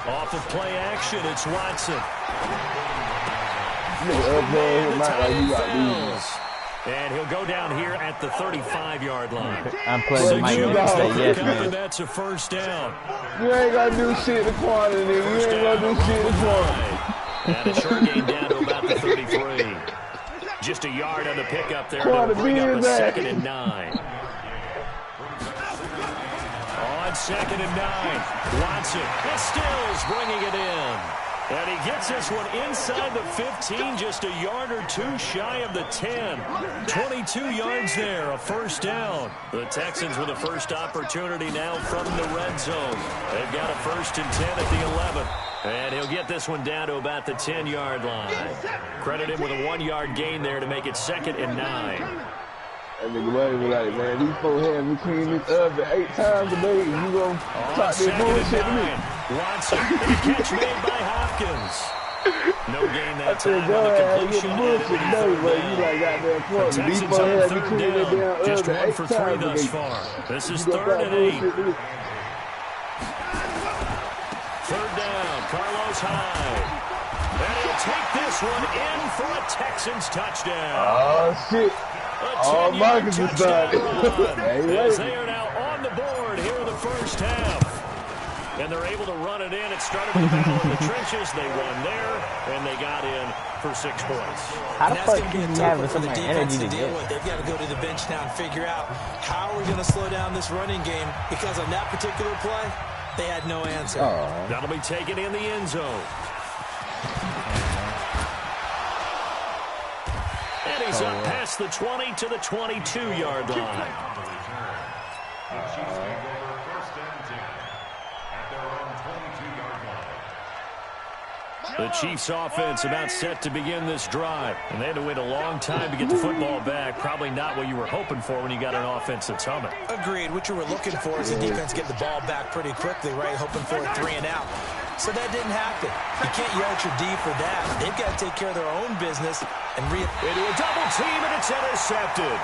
Off of play action, it's Watson. And he'll go down here at the 35-yard line. I'm playing Mike yes, man. That's a 1st down. You ain't got to do shit to quantity, nigga. You ain't got to do shit to quantity. And a short gain down to about the 33. Just a yard on the pickup there. They'll bring up a 2nd and 9. On 2nd and 9, Watson. It's Stills bringing it in. And he gets this one inside the 15, just a yard or 2 shy of the 10. 22 yards there, a 1st down. The Texans with a first opportunity now from the red zone. They've got a 1st and 10 at the 11. And he'll get this one down to about the 10-yard line. Credit him with a 1-yard gain there to make it 2nd and 9. That nigga Wayne was like, man, these 4 hands between this other 8 times a day, you gonna talk this bullshit to me. Watson, the catch made by Hopkins. No gain that time on the completion. Texans on 3rd down, just 1 for 3 thus far. This is 3rd and 8. 3rd high. And he'll take this one in for a Texans touchdown. Oh, shit. Oh, Marcus is done. As they are now on the board here in the first half. And they're able to run it in. It started with a battle in the trenches. They won there, and they got in for 6 points. How the fuck do you have so much energy to deal with? They've got to go to the bench now and figure out how are we going to slow down this running game, because on that particular play, they had no answer. That'll be taken in the end zone. And he's up past the 20 to the 22-yard line. The Chiefs offense about set to begin this drive. And they had to wait a long time to get the football back. Probably not what you were hoping for when you got an offense that's humming. Agreed. What you were looking for is the defense get the ball back pretty quickly, right? Hoping for a 3 and out. So that didn't happen. You can't yell at your D for that. They've got to take care of their own business and into a double team, and it's intercepted.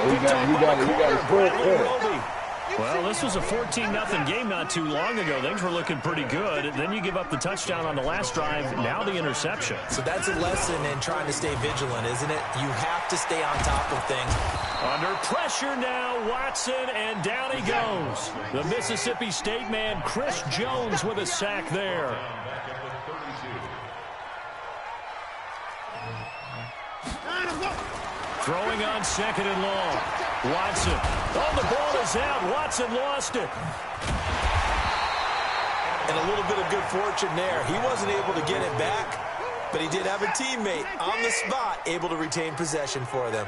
You got it. Well, this was a 14-0 game not too long ago. Things were looking pretty good. Then you give up the touchdown on the last drive. Now the interception. So that's a lesson in trying to stay vigilant, isn't it? You have to stay on top of things. Under pressure now, Watson, and down he goes. The Mississippi State man, Chris Jones, with a sack there. Throwing on 2nd and long. Watson. Oh, the ball is out. Watson lost it. And a little bit of good fortune there. He wasn't able to get it back, but he did have a teammate on the spot able to retain possession for them.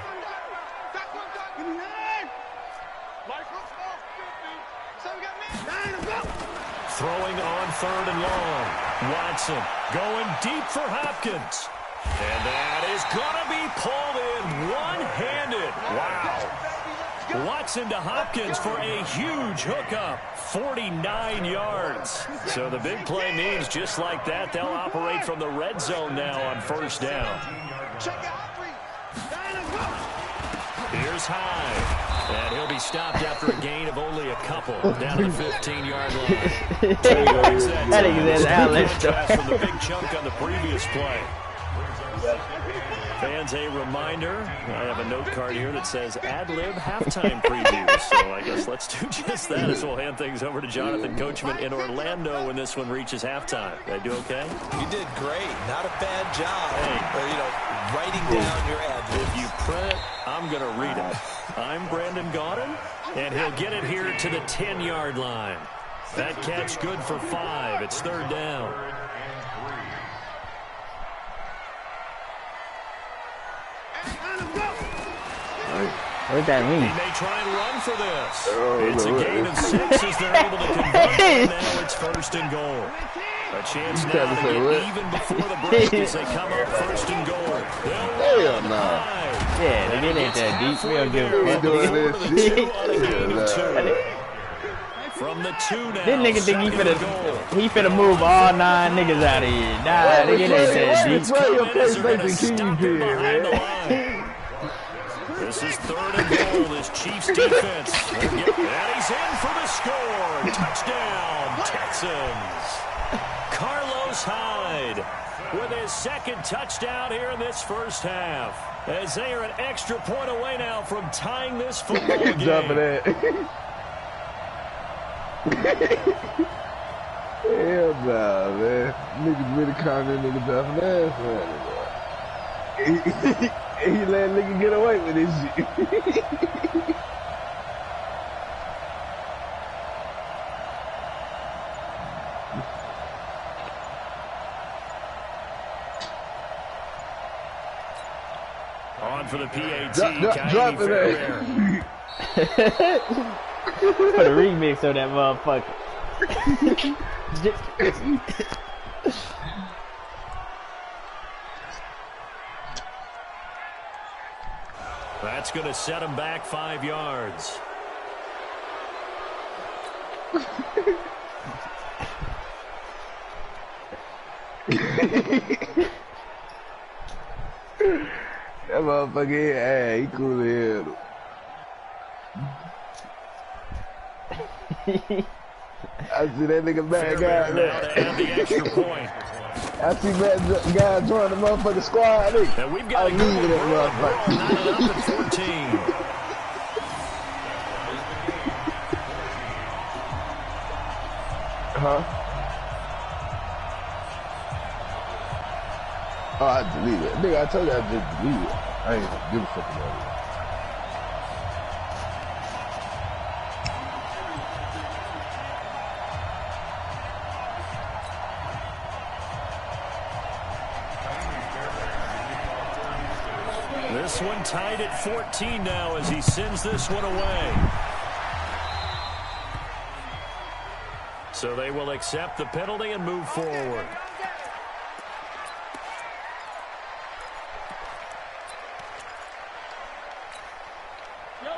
Throwing on 3rd and long. Watson going deep for Hopkins. And that is going to be pulled in one-handed. Wow. Watson to Hopkins for a huge hookup. 49 yards. So the big play means just like that, they'll operate from the red zone now on 1st down. Here's Hyde. And he'll be stopped after a gain of only a couple down to the 15-yard line. That is contrast from the big chunk on the previous play. Fans, a reminder, I have a note card here that says ad-lib halftime preview. So I guess let's do just that as we'll hand things over to Jonathan Coachman in Orlando when this one reaches halftime. Did I do okay? You did great. Not a bad job. Hey, writing down your ad-libs. If you print it, I'm going to read it. I'm Brandon Gaudin, and he'll get it here to the 10-yard line. That catch good for 5. It's 3rd down. What that mean? He may try and run for this. It's a gain of 6 as they're able to convert. Now it's 1st and goal. A chance now to get even before the break as they come up 1st and goal. Hell no. Yeah, they get into that deep field. From the 2 now. This nigga think he finna move all 9 niggas out of here. Nah, they get into that deep. This is 3rd and goal. This Chiefs defense. And he's in for the score. Touchdown, Texans. Carlos Hyde with his 2nd touchdown here in this first half. As they are an extra point away now from tying this football game. Hell no, man. Niggas really calling that nigga dropping ass, man. He let nigga get away with this shit. On for the PAT. Drop it there. Put a remix on that motherfucker. That's going to set him back 5 yards. That motherfucker, hey, he cool as hell. I see that nigga bad guy. Now to add the extra point. I see that guy join the motherfucking squad. And we've got I'm leaving that motherfucker. Not up at 14. Huh? Oh, I deleted it. Nigga, I told you I just deleted it. I ain't give a fuck about it. This one tied at 14 now as he sends this one away. So they will accept the penalty and move forward.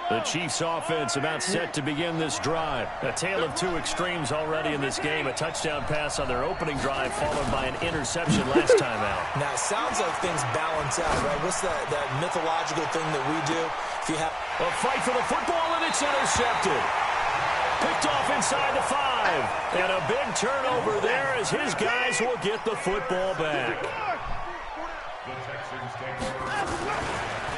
The Chiefs offense about set to begin this drive. A tale of two extremes already in this game. A touchdown pass on their opening drive followed by an interception last time out. Now, it sounds like things balance out, right? What's that mythological thing that we do? If you have a fight for the football, and it's intercepted. Picked off inside the 5. And a big turnover there as his guys will get the football back.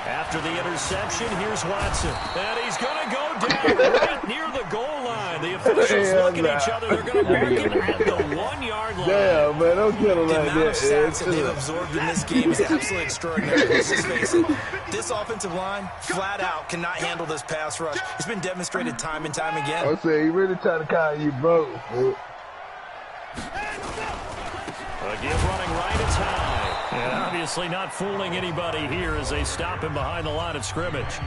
After the interception, here's Watson. And he's going to go down right near the goal line. The officials look at each other. They're going to mark him at the 1-yard line. Damn, man, don't kill him like that. The amount of sacks that they've absorbed in this game is absolutely extraordinary. Let's just face it. This offensive line, flat out, cannot handle this pass rush. It's been demonstrated time and time again. I'm saying, he really trying to call you broke. Again, running right, it's high. And obviously not fooling anybody here as they stop him behind the line of scrimmage.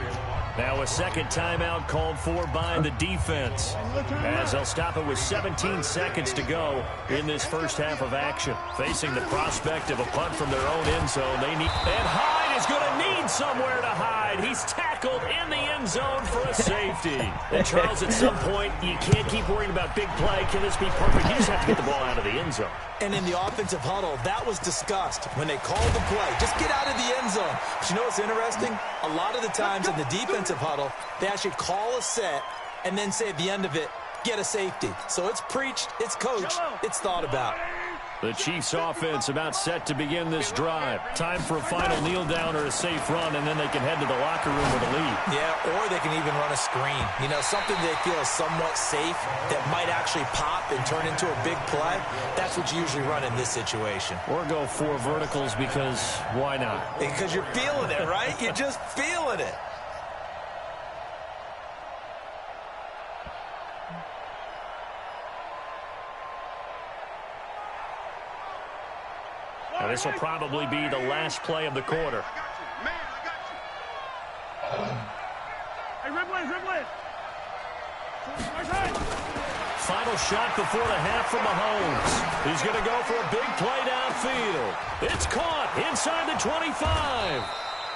Now a second timeout called for by the defense, as they'll stop it with 17 seconds to go in this first half of action. Facing the prospect of a punt from their own end zone, they need... And Hyde is going to need somewhere to hide. He's tackled in the end zone for a safety. And Charles, at some point, you can't keep worrying about big play. Can this be perfect? You just have to get the ball out of the end zone. And in the offensive huddle, that was discussed when they called the play. Just get out of the end zone. But you know what's interesting? A lot of the times in the defensive huddle, they actually call a set and then say at the end of it, get a safety. So it's preached, it's coached, it's thought about. The Chiefs offense about set to begin this drive. Time for a final kneel down or a safe run, and then they can head to the locker room with a lead. Yeah, or they can even run a screen. You know, something they feel is somewhat safe that might actually pop and turn into a big play. That's what you usually run in this situation. Or go 4 verticals because why not? Because you're feeling it, right? You're just feeling it. And this will probably be the last play of the quarter. Final shot before the half from Mahomes. He's going to go for a big play downfield. It's caught inside the 25.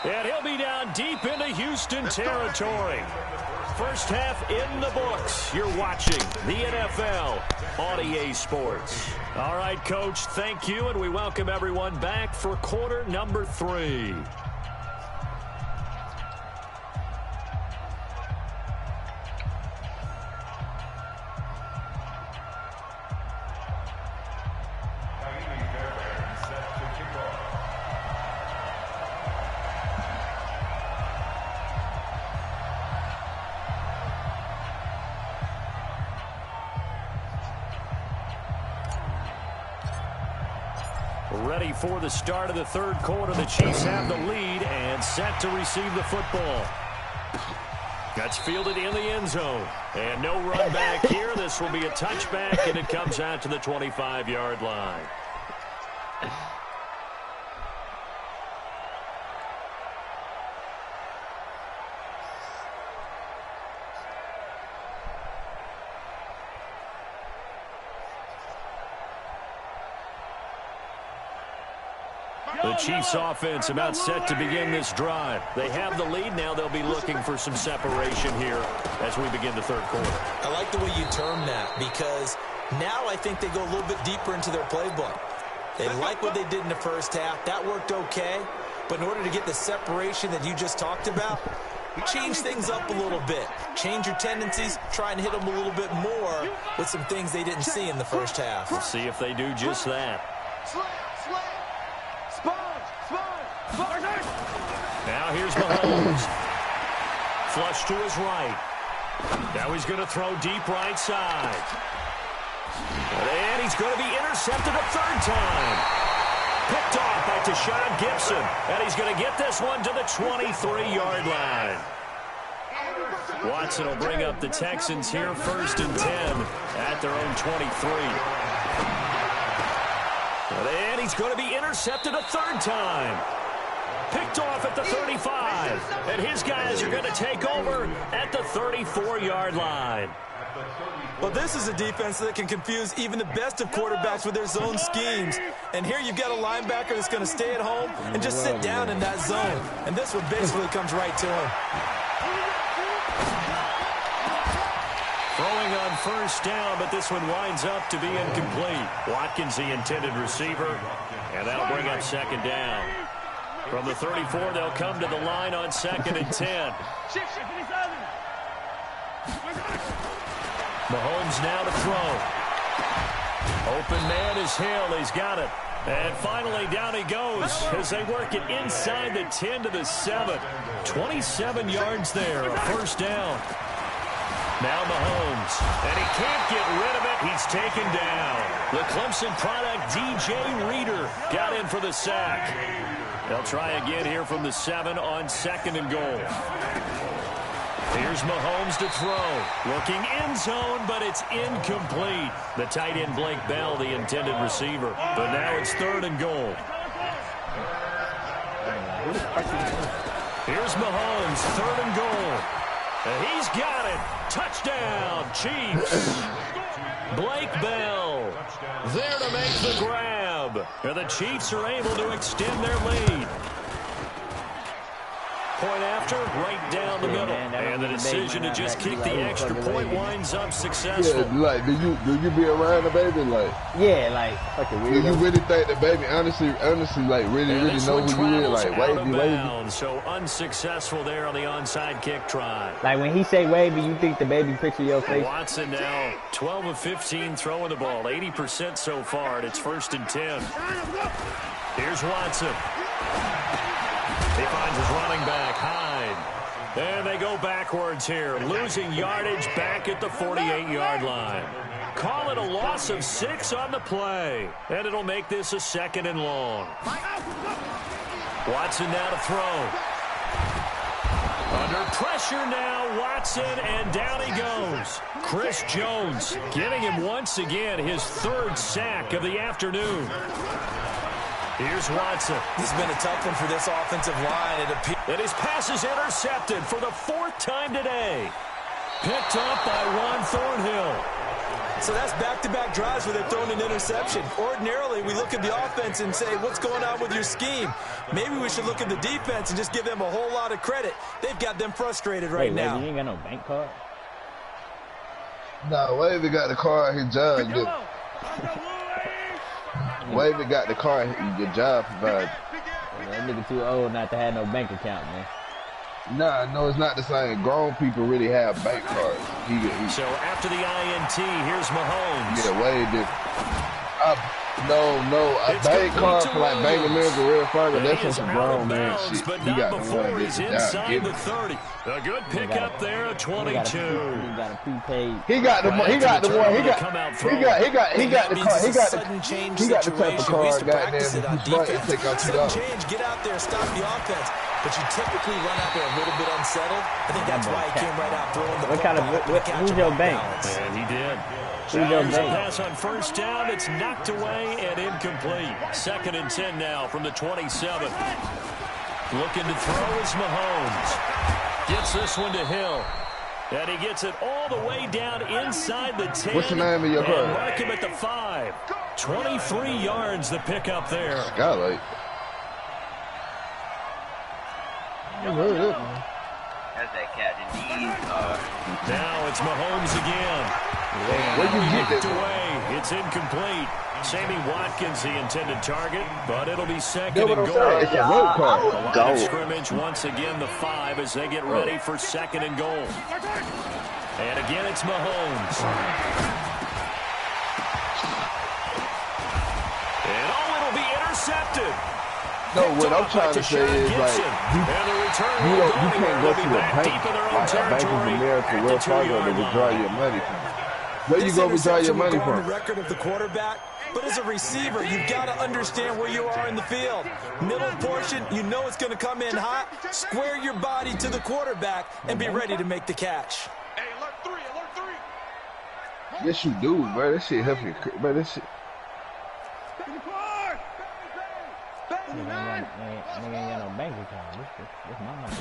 And he'll be down deep into Houston territory. First half in the books. You're watching the NFL on EA Sports. All right, Coach, thank you, and we welcome everyone back for quarter number 3. Ready for the start of the third quarter. The Chiefs have the lead and set to receive the football. That's fielded in the end zone. And no run back here. This will be a touchback, and it comes out to the 25-yard line. The Chiefs offense about set to begin this drive. They have the lead. Now they'll be looking for some separation here as we begin the third quarter. I like the way you term that, because now I think they go a little bit deeper into their playbook. They like what they did in the first half. That worked okay. But in order to get the separation that you just talked about, change things up a little bit. Change your tendencies, try and hit them a little bit more with some things they didn't see in the first half. We'll see if they do just that. Now here's Mahomes. Flush to his right. Now he's going to throw deep right side. And he's going to be intercepted a third time. Picked off by Tashawn Gibson. And he's going to get this one to the 23-yard line. Watson will bring up the Texans here, 1st and 10 at their own 23. And he's going to be intercepted a third time. Picked off at the 35. And his guys are going to take over at the 34-yard line. Well, this is a defense that can confuse even the best of quarterbacks with their zone schemes. And here you've got a linebacker that's going to stay at home and just sit down in that zone. And this one basically comes right to him. Throwing on 1st down, but this one winds up to be incomplete. Watkins, the intended receiver, and that'll bring up 2nd down. From the 34, they'll come to the line on 2nd and 10. Mahomes now to throw. Open man is Hill. He's got it. And finally, down he goes as they work it inside the 10 to the 7. 27 yards there, a 1st down. Now Mahomes, and he can't get rid of it. He's taken down. The Clemson product, DJ Reader, got in for the sack. They'll try again here from the 7 on 2nd and goal. Here's Mahomes to throw. Looking end zone, but it's incomplete. The tight end, Blake Bell, the intended receiver. But now it's 3rd and goal. Here's Mahomes, 3rd and goal. And he's got it. Touchdown, Chiefs. Blake Bell there to make the grab. And the Chiefs are able to extend their lead. Point after, right down the middle. And the decision to just kick the extra point winds up successful. Yeah, like, do you be around the baby? Like, yeah, like, fucking weird. Do you really think the baby, honestly, like, really know who you is? Like, wavy. So unsuccessful there on the onside kick try. Like, when he say wavy, you think the baby picture your face? Watson now 12 of 15 throwing the ball, 80% so far, and it's 1st and 10. Here's Watson. He finds his running back, Hyde. And they go backwards here, losing yardage back at the 48-yard line. Call it a loss of 6 on the play. And it'll make this a 2nd and long. Watson now to throw. Under pressure now, Watson, and down he goes. Chris Jones getting him once again his 3rd sack of the afternoon. Here's Watson. This has been a tough one for this offensive line. And his pass is intercepted for the 4th time today. Picked up by Ron Thornhill. So that's back-to-back drives where they've thrown an interception. Ordinarily, we look at the offense and say, what's going on with your scheme? Maybe we should look at the defense and just give them a whole lot of credit. They've got them frustrated right now. You ain't got no bank card? No, Wavy got the car, his job. Wavy got the car, your job provided. That nigga too old not to have no bank account, man. Nah, no, it's not the same. Grown people really have bank cards. So after the INT, here's Mahomes. Yeah, way different. A bank card for like Bank of America, Real Fargo, that's just some grown man shit. But He not got before he's inside the 30. A good pickup there at 22. He got a prepaid. He got the car. He got the type of car, goddamn. Take out $2. Get out there, stop the offense. But you typically run out there a little bit unsettled. I think that's why he came right out throwing the ball. Who's your bank? And he did. There's a pass on 1st down. It's knocked away and incomplete. 2nd and 10 now from the 27. Looking to throw is Mahomes. Gets this one to Hill. And he gets it all the way down inside the 10. What's the name of your car? Mark him at the 5. 23 yards the pickup there. Skylight. That's that Captain D's car. Now it's Mahomes again. Where you get that? Away. It's incomplete. Sammy Watkins, the intended target, but it'll be second and goal. It's a road card. Line of scrimmage once again, the 5 as they get ready for second and goal. And again, it's Mahomes. And it'll be intercepted. No, what I'm trying to say is, like, you can't go to a bank, like a Bank of America, Wells Fargo, to withdraw your money from. Where you go withdraw your money from? The record of the quarterback, but as a receiver, you've got to understand where you are in the field. Middle portion, you know it's going to come in hot. Square your body to the quarterback and be ready to make the catch. Hey, alert 3, alert 3. Yes, you do, bro. That shit help you, bro. That shit. Nigga ain't got no bank account. This my money.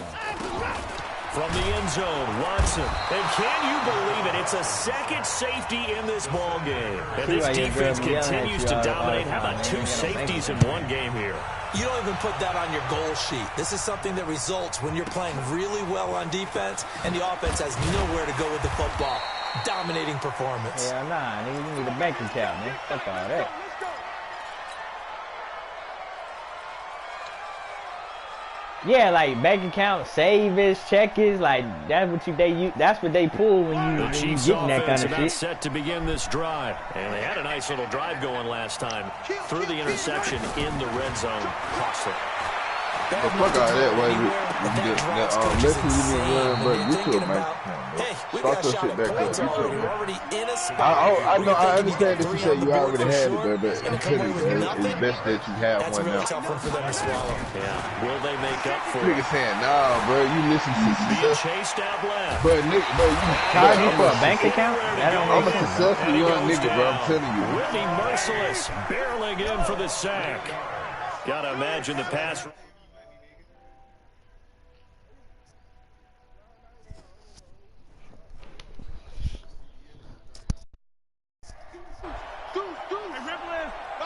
From the end zone, Watson. And can you believe it? It's a second safety in this ball game. And this defense continues to dominate. How about 2 safeties in one game here? You don't even put that on your goal sheet. This is something that results when you're playing really well on defense and the offense has nowhere to go with the football. Dominating performance. Yeah, nah, nigga, you need a bank account, man. Fuck all that. Yeah, like bank account, savings, checkers, like that's what that's what they pull when you get that kind of shit. Set to begin this drive, and they had a nice little drive going last time. Threw the interception in the red zone, costly. The fuck out of that way. Listen, you need to bro. You too, man. Start your shit back up. You too, man. I know. I understand that you said you already had it, bro, but it's best that you have one now. Tough one for them to swallow. Yeah. Will they make up for it? Nigga saying, nah, bro. You listen to being chased out left. But nigga, bro, you charge you for a bank account? I'm a successful young nigga, bro. I'm telling you. Whitney Merciless barreling in for the sack. Gotta imagine the pass.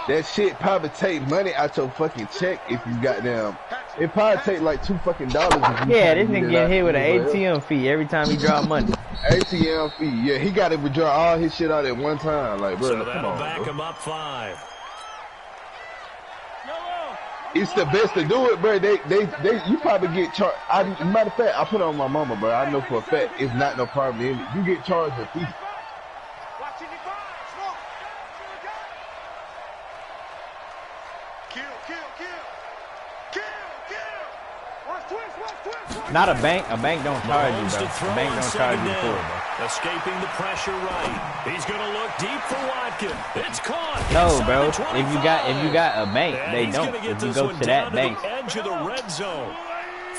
That shit probably take money out your fucking check if you got them. It probably take like $2 fucking. Yeah, this nigga get hit with an ATM fee every time he draw money. ATM fee, yeah, he got to withdraw all his shit out at one time, like, bro. So that'll back him up 5. It's the best to do it, bro. You probably get charged. Matter of fact, I put it on my mama, bro. I know for a fact it's not no problem in it. You get charged a fee. Not a bank. A bank don't charge you, bro. A bank don't charge you for it, bro. Escaping the pressure right. He's gonna look deep for Watkins. It's caught. No, bro. If you got a bank, they don't. If you go to that bank. Edge of the red zone.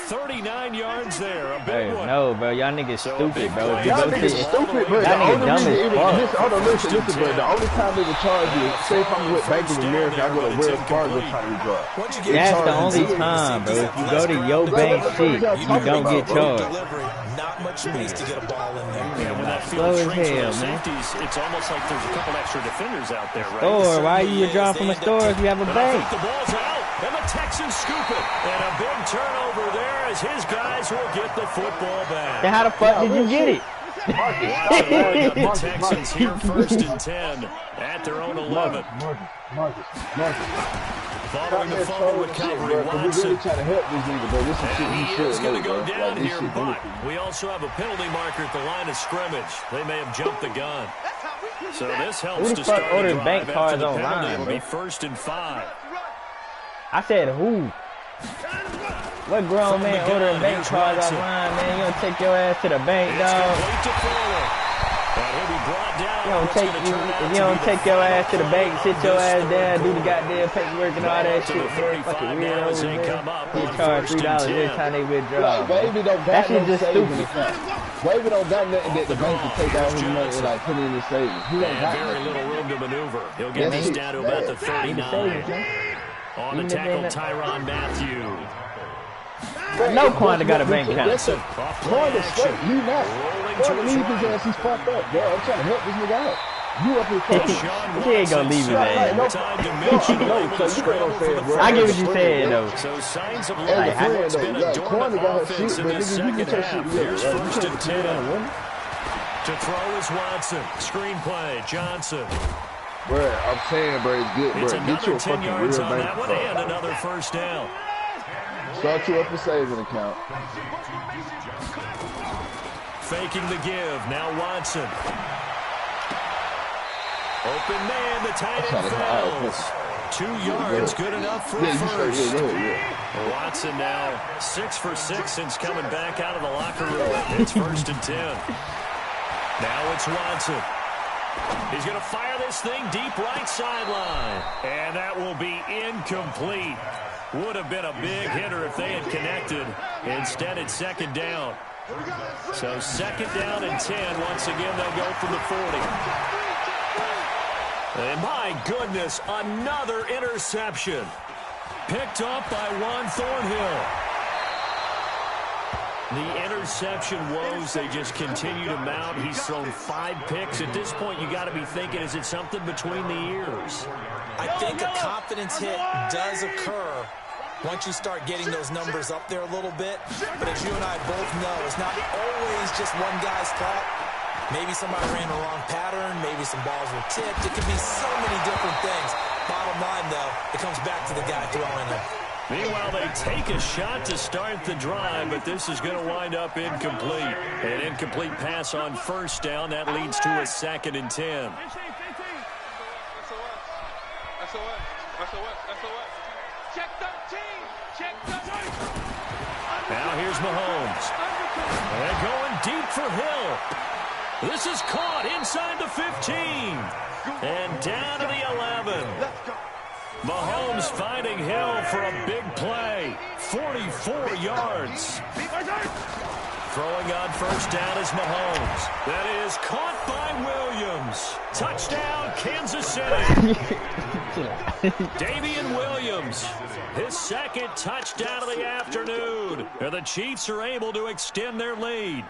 39 yards there. A big one. No, bro. Y'all niggas stupid, bro. Y'all niggas stupid, bro. Y'all niggas dumb as fuck. Hold on, listen, bro. The only time they would charge you, say if I'm with Bank of America, I go to Wells Fargo trying to withdraw. That's the only time, bro. If you go to your bank shit, you don't get charged. Not much space to get a ball in there. Yeah, when that Slow field as shrinks hell, with man. safeties, it's almost like there's a couple extra defenders out there, right? Store, why you withdraw from a store if you have a bank? The ball's out, and the Texans scoop it. And a big turnover there as his guys will get the football back. Then how the fuck did you get it? The Texans here first and 10 at their own 11. Following the fumble recovery, Watson. Really trying to help this nigga, bro. This is shit He should is going to know, go bro. down Like, here, but we also have a penalty marker at the line of scrimmage. They may have jumped the gun. So this helps Who to the fuck start the orders drive bank after cards the online, penalty. It'll bro? be first and 5. I said who? What grown man ordering bank cards online, man? You don't take your ass to the bank, dog. You don't take your ass to the bank, sit your ass down, do the goddamn paperwork and all that shit. Man, fucking weirdos, man. Get charged $3 every time they withdraw. That shit just stupid. Wavy don't got nothing that the bank can take out his money and like put in his savings. He don't got very little room to maneuver. He'll get this down to about the 39. On the tackle, Tyrann Mathieu. No Quanda got a bank account. Quanda straight, you not. Quanda leave his ass, he's fucked up, bro. I'm trying to help this nigga out. You up here fucking. He ain't gonna leave his ass. I get what you saying, though. So signs of life. Quanda got her shit, but nigga, you get your shit together. First and 10. To throw is Watson. Screenplay, Johnson. Bro, I'm saying, bro, it's good, bro. It's Get you a 10 fucking yards real on bank that one account. and another first down. Start you up a saving account. Faking the give. Now Watson. Open man. The tight end fails. 2 yards. Good enough for a first. Watson now 6 for 6 since coming back out of the locker room. It's 1st and 10. Now it's Watson. He's going to fire this thing deep right sideline. And that will be incomplete. Would have been a big hitter if they had connected. Instead, it's 2nd down. So 2nd down and 10. Once again, they'll go from the 40. And my goodness, another interception. Picked up by Juan Thornhill. The interception woes, they just continue to mount. He's thrown 5 picks. At this point, you got to be thinking, is it something between the ears? I think a confidence hit does occur once you start getting those numbers up there a little bit. But as you and I both know, it's not always just one guy's fault. Maybe somebody ran the wrong pattern. Maybe some balls were tipped. It could be so many different things. Bottom line, though, it comes back to the guy throwing them. Meanwhile, they take a shot to start the drive, but this is going to wind up incomplete. An incomplete pass on 1st down. That leads to a 2nd and 10. Check 13. Check 13. Now here's Mahomes. And going deep for Hill. This is caught inside the 15. And down to the 11. Mahomes finding Hill for a big play. 44 yards. Throwing on 1st down is Mahomes. That is caught by Williams. Touchdown, Kansas City. Damian Williams, his 2nd touchdown of the afternoon. And the Chiefs are able to extend their lead.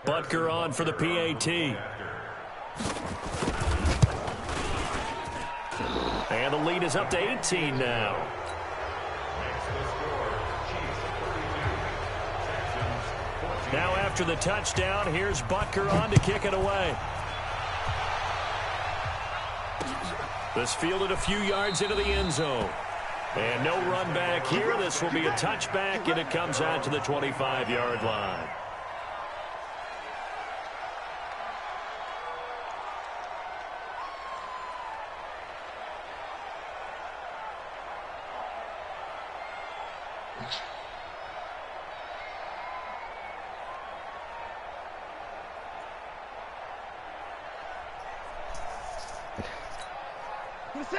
Butker on for the PAT. And the lead is up to 18 now. Now after the touchdown, here's Butker on to kick it away. This fielded a few yards into the end zone. And no run back here. This will be a touchback, and it comes out to the 25-yard line.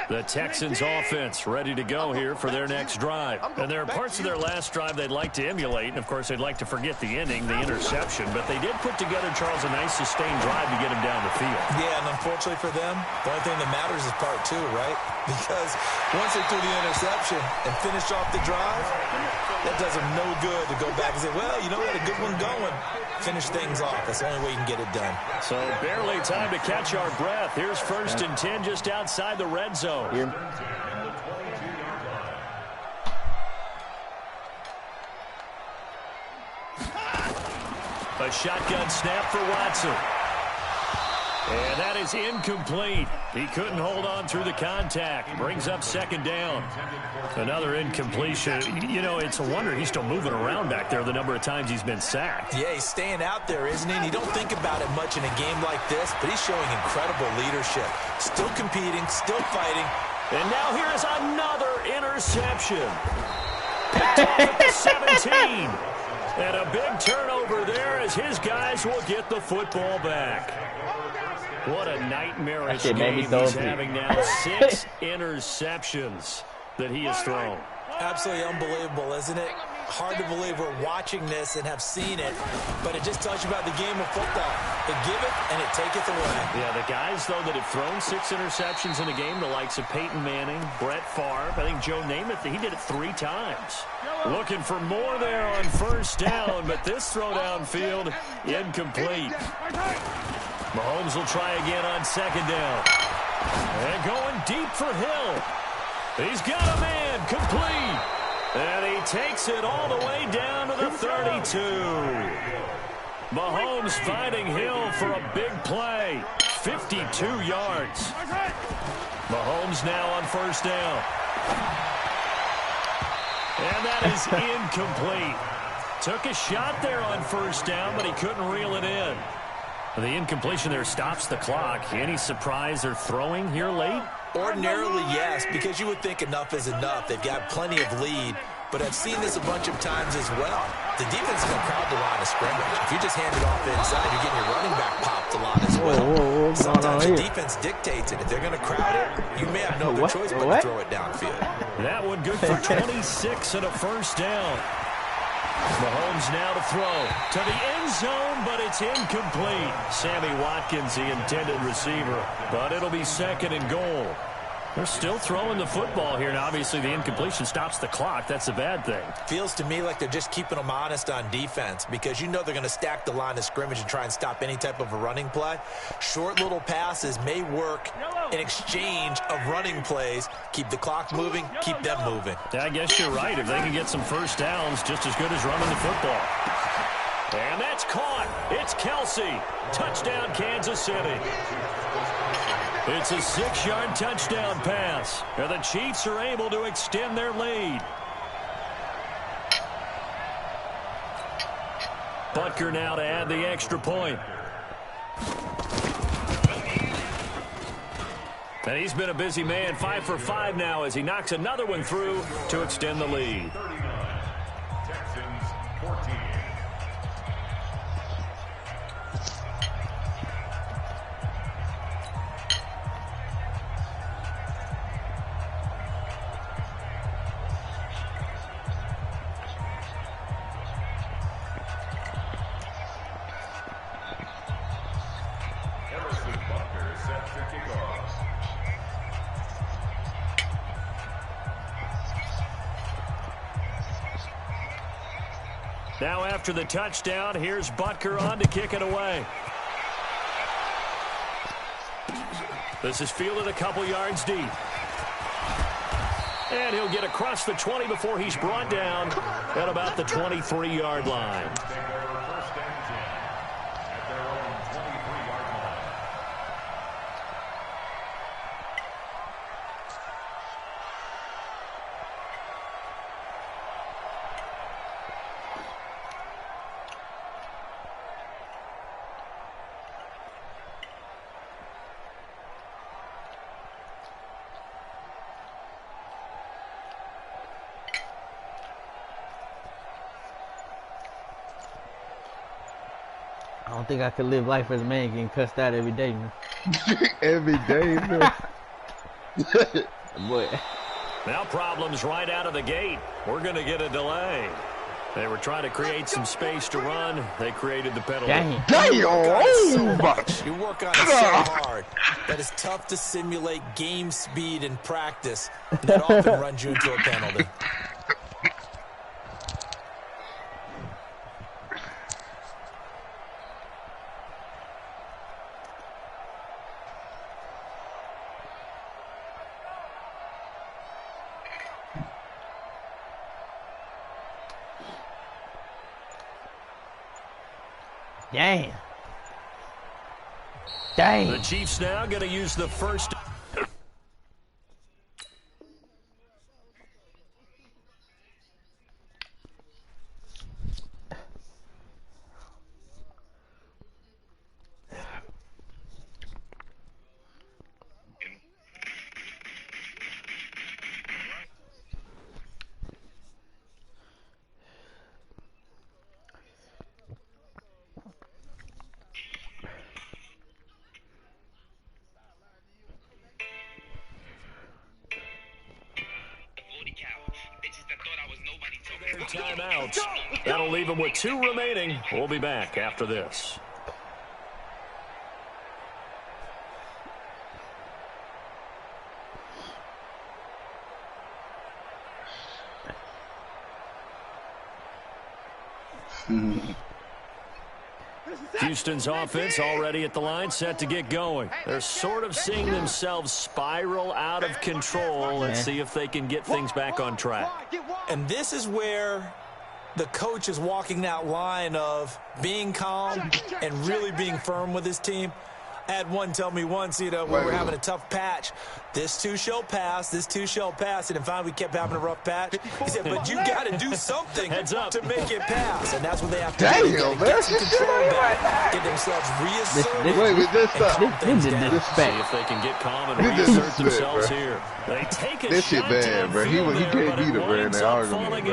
The Texans offense ready to go here for their next drive. And there are parts of their last drive they'd like to emulate. And, of course, they'd like to forget the inning, the interception. But they did put together, Charles, a nice sustained drive to get him down the field. Yeah, and unfortunately for them, the only thing that matters is part 2, right? Because once they threw the interception and finished off the drive, that does them no good to go back and say, well, you know, we had a good one going. Finish things off. That's the only way you can get it done. So barely time to catch our breath. Here's 1st and 10 just outside the red zone. Here. A shotgun snap for Watson. And that is incomplete. He couldn't hold on through the contact. Brings up 2nd down. Another incompletion. You know, it's a wonder he's still moving around back there the number of times he's been sacked. Yeah, he's staying out there, isn't he? And you don't think about it much in a game like this, but he's showing incredible leadership. Still competing, still fighting. And now here is another interception. Picked up at the 17. And a big turnover there as his guys will get the football back. What a nightmarish game he's having now. 6 interceptions that he has thrown. Absolutely unbelievable, isn't it? Hard to believe we're watching this and have seen it, but it just tells you about the game of football. It give it and it taketh away. Yeah, the guys, though, that have thrown 6 interceptions in a game, the likes of Peyton Manning, Brett Favre, I think Joe Namath, he did it 3 times. Looking for more there on 1st down, but this throw downfield, incomplete. Mahomes will try again on 2nd down. And going deep for Hill. He's got a man, complete. And he takes it all the way down to the 32. Mahomes finding Hill for a big play. 52 yards. Mahomes now on first down. And that is incomplete. Took a shot there on first down, but he couldn't reel it in. The incompletion there stops the clock. Any surprise they're throwing here late? Ordinarily, yes, because you would think enough is enough. They've got plenty of lead, but I've seen this a bunch of times as well. The defense is going to crowd the line of scrimmage. If you just hand it off inside, you're getting your running back popped a lot as well. Sometimes the defense dictates it. If they're going to crowd it, you may have no other choice but to throw it downfield. That one good for 26 and a first down. Mahomes now to throw to the end zone, but it's incomplete. Sammy Watkins, the intended receiver, but it'll be second and goal. They're still throwing the football here, and obviously the incompletion stops the clock. That's a bad thing. Feels to me like they're just keeping them honest on defense because you know they're going to stack the line of scrimmage and try and stop any type of a running play. Short little passes may work in exchange of running plays. Keep the clock moving, keep them moving. Yeah, I guess you're right. If they can get some first downs, just as good as running the football. And that's caught. It's Kelsey. Touchdown, Kansas City. It's a 6-yard touchdown pass. And the Chiefs are able to extend their lead. Butker now to add the extra point. And he's been a busy man, 5 for 5 now as he knocks another one through to extend the lead. 39, Texans 14. Now after the touchdown, here's Butker on to kick it away. This is fielded a couple yards deep. And he'll get across the 20 before he's brought down at about the 23-yard line. I don't think I could live life as a man getting cussed out every day, man. Every day, man. Boy. Now problems right out of the gate. We're going to get a delay. They were trying to create some space to run. They created the penalty. Dang. So much. You work on it so hard that it's tough to simulate game speed in practice. That often runs you into a penalty. Dang. Dang. The Chiefs now going to use the first. Timeouts. That'll leave them with 2 remaining. We'll be back after this. Houston's offense already at the line, set to get going. They're sort of seeing themselves spiral out of control. Let's see if they can get things back on track. And this is where the coach is walking that line of being calm and really being firm with his team. I had one tell me once, you know, when we're having a tough patch, this too shall pass, this too shall pass. And then finally we kept having a rough patch. He said, but you got to do something to make it pass. And that's what they have to do. Get some control back, get themselves reasserted. See if they can get calm and reassert themselves here. They take a this shit bad, bro. He can't beat it, bro, in that argument.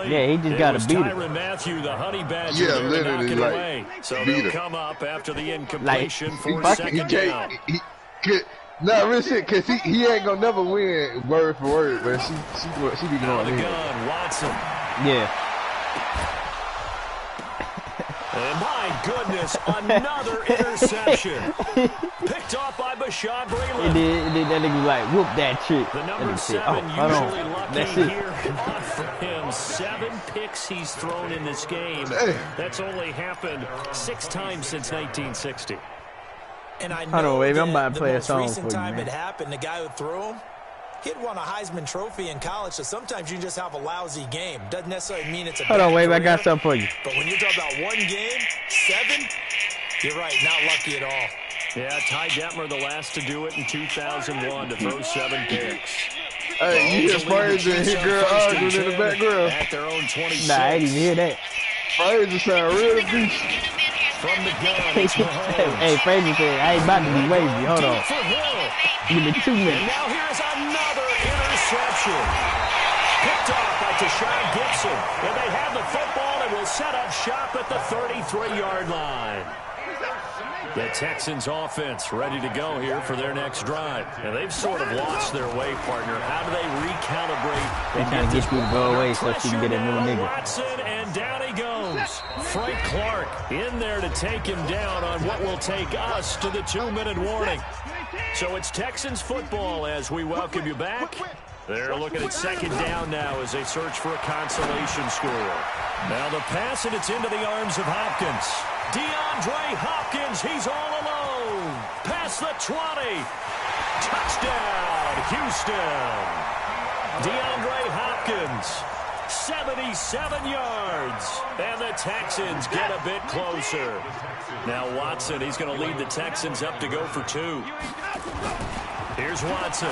Yeah, he just got to beat it. Matthew, the honey badger, literally, like, so they'll come up after the incompletion for second down. Nah, real shit, because he ain't going to never win word for word, but she be going in. Watson. Yeah. And my goodness, another interception. Picked off by Bashaud Breeland. It did. That nigga like, whoop that shit. The number 7 usually lucky here. Not for him. 7 picks he's thrown in this game. That's only happened 6 times since 1960. And I know baby, I'm about to play a most song recent for you, time man. it happened, the guy who threw him, he'd won a Heisman Trophy in college, so sometimes you just have a lousy game. Doesn't necessarily mean it's a Hold on, wait, I got something for you. But when you're talking about one game, 7, you're right, not lucky at all. Yeah, Ty Detmer, the last to do it in 2001, to throw 7 picks. Hey, you hear Frazier and his girl arguing in the background? At their own 26. Nah, I didn't hear that. Frazier sound real beast. From the gun, it's Mahomes. Hey, Frazier said, I ain't about to be wavy. Hold on. Give me 2 minutes. And now here's another interception. Picked off by Tashawn Gibson. And they have the football and will set up shop at the 33-yard line. The Texans offense ready to go here for their next drive. And they've sort of lost their way, partner. How do they recalibrate? They're trying to get you to go away so she can get a new nigga. Watson, and down he goes. Frank Clark in there to take him down on what will take us to the 2-minute warning. So it's Texans football as we welcome you back. They're looking at second down now as they search for a consolation score. Now the pass, and it's into the arms of Hopkins. DeAndre Hopkins, he's all alone. Past the 20. Touchdown, Houston. DeAndre Hopkins, 77 yards. And the Texans get a bit closer. Now Watson, he's going to lead the Texans up to go for 2. Here's Watson.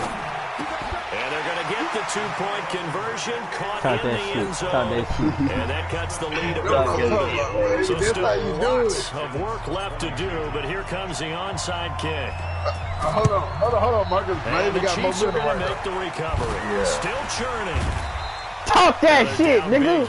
And they're going to get the 2-point conversion. Caught in the end zone. And that cuts the lead about 50. So still lots of work left to do, but here comes the onside kick. Hold on, Marcus. And the Chiefs are going to make the recovery. Still churning. Talk that shit, nigga.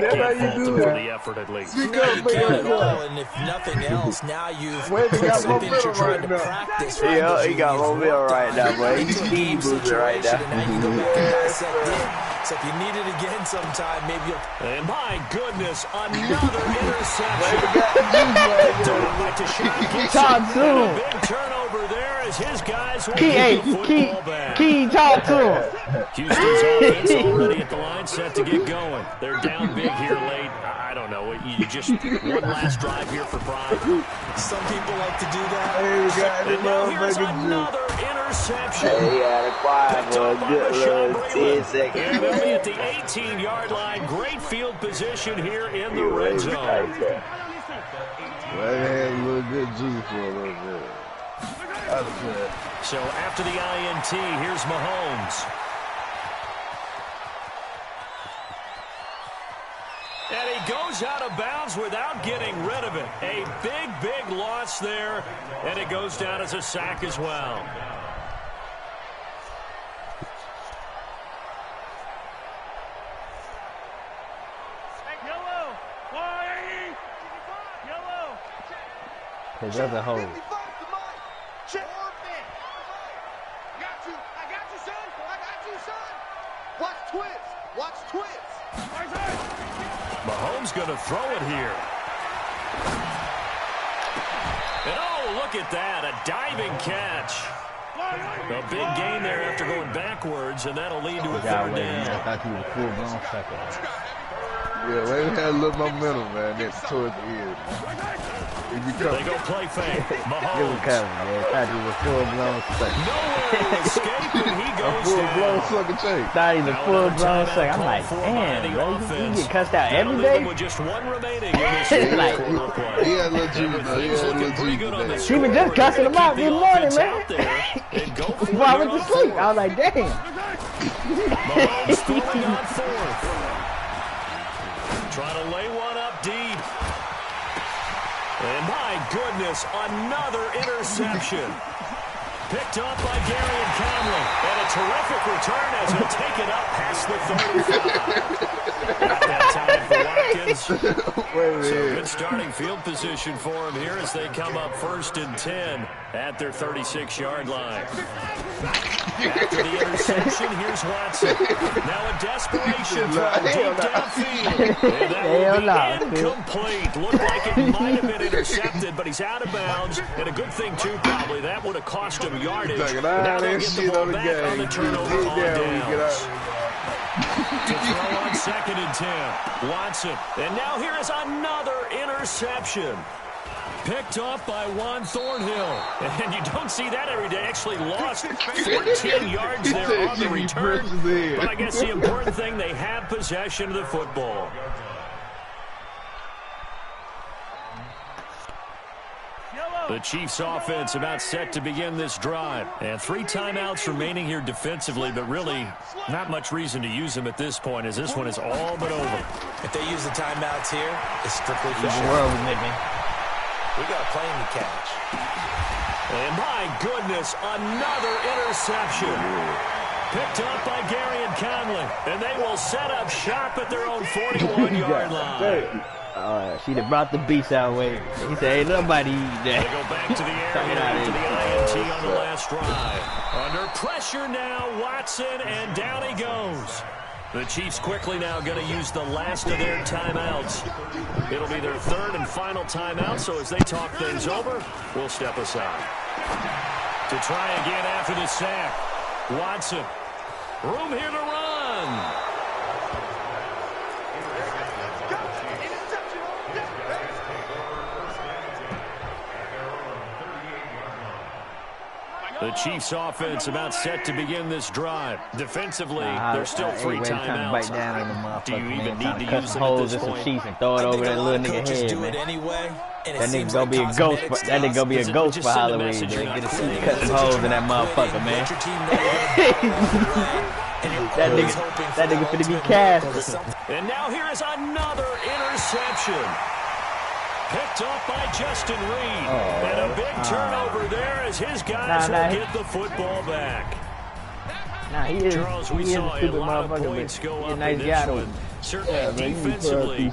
That's how you do it. For the effort, at least. And if nothing else, now you've something you're trying to practice. Yeah, he got momentum right now, boy. He's speed boosting right now. So if you need it again sometime, maybe you'll... And my goodness, another interception. Talk to him. A big turnover there as his guys will get the football back. Key, talk to him. Houston's offense already at the line, set to get going. They're down big here late. I don't know. You just one last drive here for pride. Some people like to do that. And now here's another interception. Hey, yeah, quiet, boy. Good little 10 seconds. And they'll be at the 18-yard line. Great field position here in the red zone. Well, they had a little good juice for a little bit. That was good. So after the INT, here's Mahomes. And he goes out of bounds without getting rid of it. A big, big loss there, and it goes down as a sack as well. His other hole. I got you, son. Watch twist. Mahomes going to throw it here. And oh, look at that, a diving catch. A big gain there after going backwards, and that'll lead to a third down. I thought he was a full-blown sucker. Yeah, they had a little momentum, man, towards the end. They go play fake. Mahomes. It was coming, man. Thought he was full-blown sucker. Nowhere to escape, and he goes full-blown down. sucker change. Thought he was full-blown sucker. I'm like, damn, bro. You get cussed out every day? With just one remaining in this like, quarter play. He had a little juice, though. He had a little juice. He was just cussing him out this morning, man. Before I went to sleep, I was like, damn. Mahomes throwing on fourth. Trying to lay one up deep. And my goodness, another interception. Picked up by Gary and Conley. And a terrific return as he'll take it up past the 35. Got that time for Watkins. So good starting field position for him here as they come up 1st and 10 at their 36-yard line. After the interception, here's Watson. Now a desperation throw deep downfield. And that will be incomplete. Looked like it might have been intercepted, but he's out of bounds. And a good thing, too, probably. That would have cost him yardage. Now they'll get the ball back on the turnover on downs. To throw on 2nd and 10. Watson. And now here is another interception. Picked up by Juan Thornhill. And you don't see that every day. Actually lost 14 yards there on the return. But I guess the important thing, they have possession of the football. The Chiefs offense about set to begin this drive. And 3 timeouts remaining here defensively, but really not much reason to use them at this point as this one is all but over. If they use the timeouts here, it's strictly for sure. We got a plane to catch. And my goodness, another interception. Picked up by Gary and Conley. And they will set up shop at their own 41-yard line. She'd have brought the beast out way. He said, ain't nobody eat that. They go back to the air to the INT on the last drive. Under pressure now, Watson, and down he goes. The Chiefs quickly now going to use the last of their timeouts. It'll be their 3rd and final timeout, so as they talk things over, we'll step aside. To try again after the sack, Watson. Room here to run. The Chiefs offense about set to begin this drive. Defensively, there's still 3 timeouts. Do you even need to use them at this point? Chiefs and throw it over that little nigga head, man. That nigga gonna be a ghost. That nigga gonna be a ghost for Halloween, man. Get a seat, cut some holes in that motherfucker, man. that nigga finna be cast. And now here is another interception. Picked up by Justin Reed. And a big turnover there as his guys will get the football back. He is Charles, we saw a lot of points go up in this one. Certainly defensively,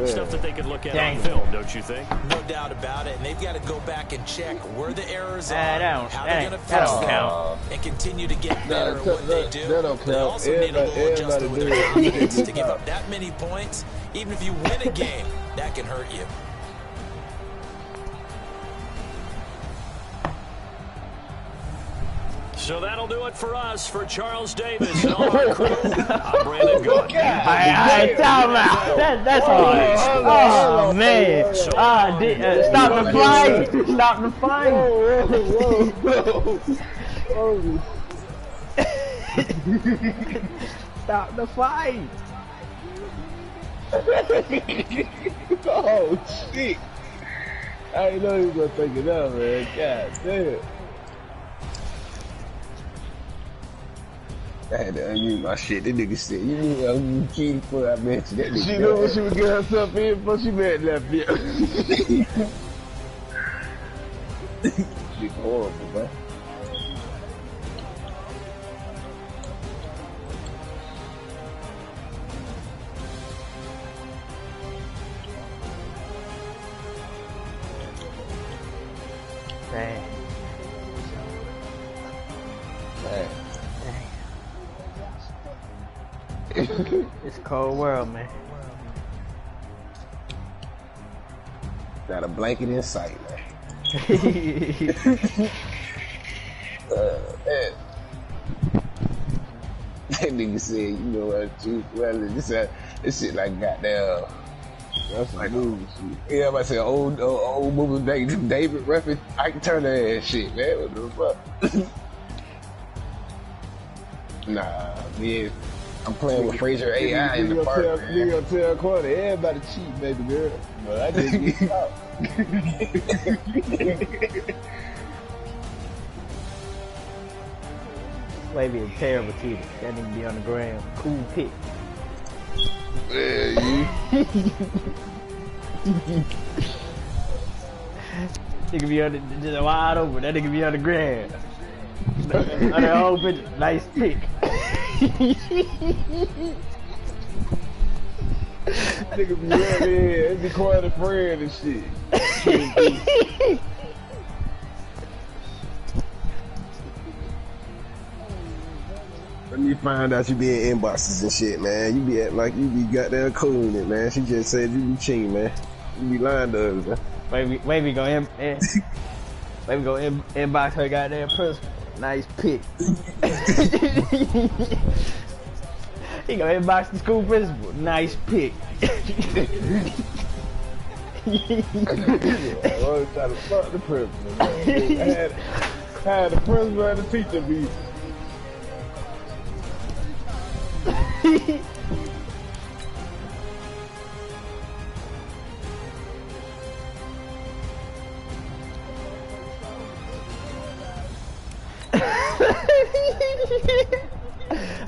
stuff that they can look at on film, don't you think? No doubt about it. And they've got to go back and check where the errors are, how they're going to fix them, and continue to get better at what they do. They also need a little adjustment with their confidence to give up that many points. Even if you win a game, that can hurt you. So that'll do it for us. For Charles Davis and all our crew, I'm Brandon Good. That's hard. Oh, man. Stop the flight. Stop the flight. Stop the fight. Oh, shit. I didn't know he was going to take it out, man. God damn. I had to unmute my shit. That nigga said, you need to unmute key before I mentioned that nigga. She know what she would get herself in before she made that video. Shit horrible, man. Dang. It's a cold world, man. Got a blanket in sight, man. That nigga said, you know what, well, this This shit like goddamn. That's like movie shit. Yeah, I'm about to say old movie back David Ruffin, Ike Turner ass shit, man. What the fuck? Nah, yeah. I'm playing with Fraser AI in the park. Nigga gonna tell Corner, everybody cheat, baby girl. But I just get out. Maybe a terrible cheater. That nigga be on the ground. Cool pick. Yeah, Nigga be on the, just wide open. That nigga be on the ground. On the whole picture. Nice pick. Nigga be right here. It be quite a friend and shit. Let me find out you be in inboxes and shit, man. You be acting like you be goddamn cool in it, man. She just said you be cheating, man. You be lying to us, man. Maybe go inbox her goddamn principal. Nice pick. He go inbox the school principal. Nice pick. I was trying to fuck the principal, man. I had the principal and the teacher be.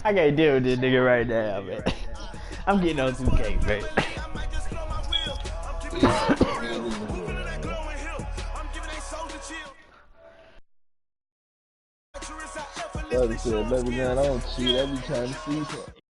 I can't deal with this nigga right now, man. I'm getting on 2K, man. Brother said, baby, man, I don't cheat. I be trying to see something.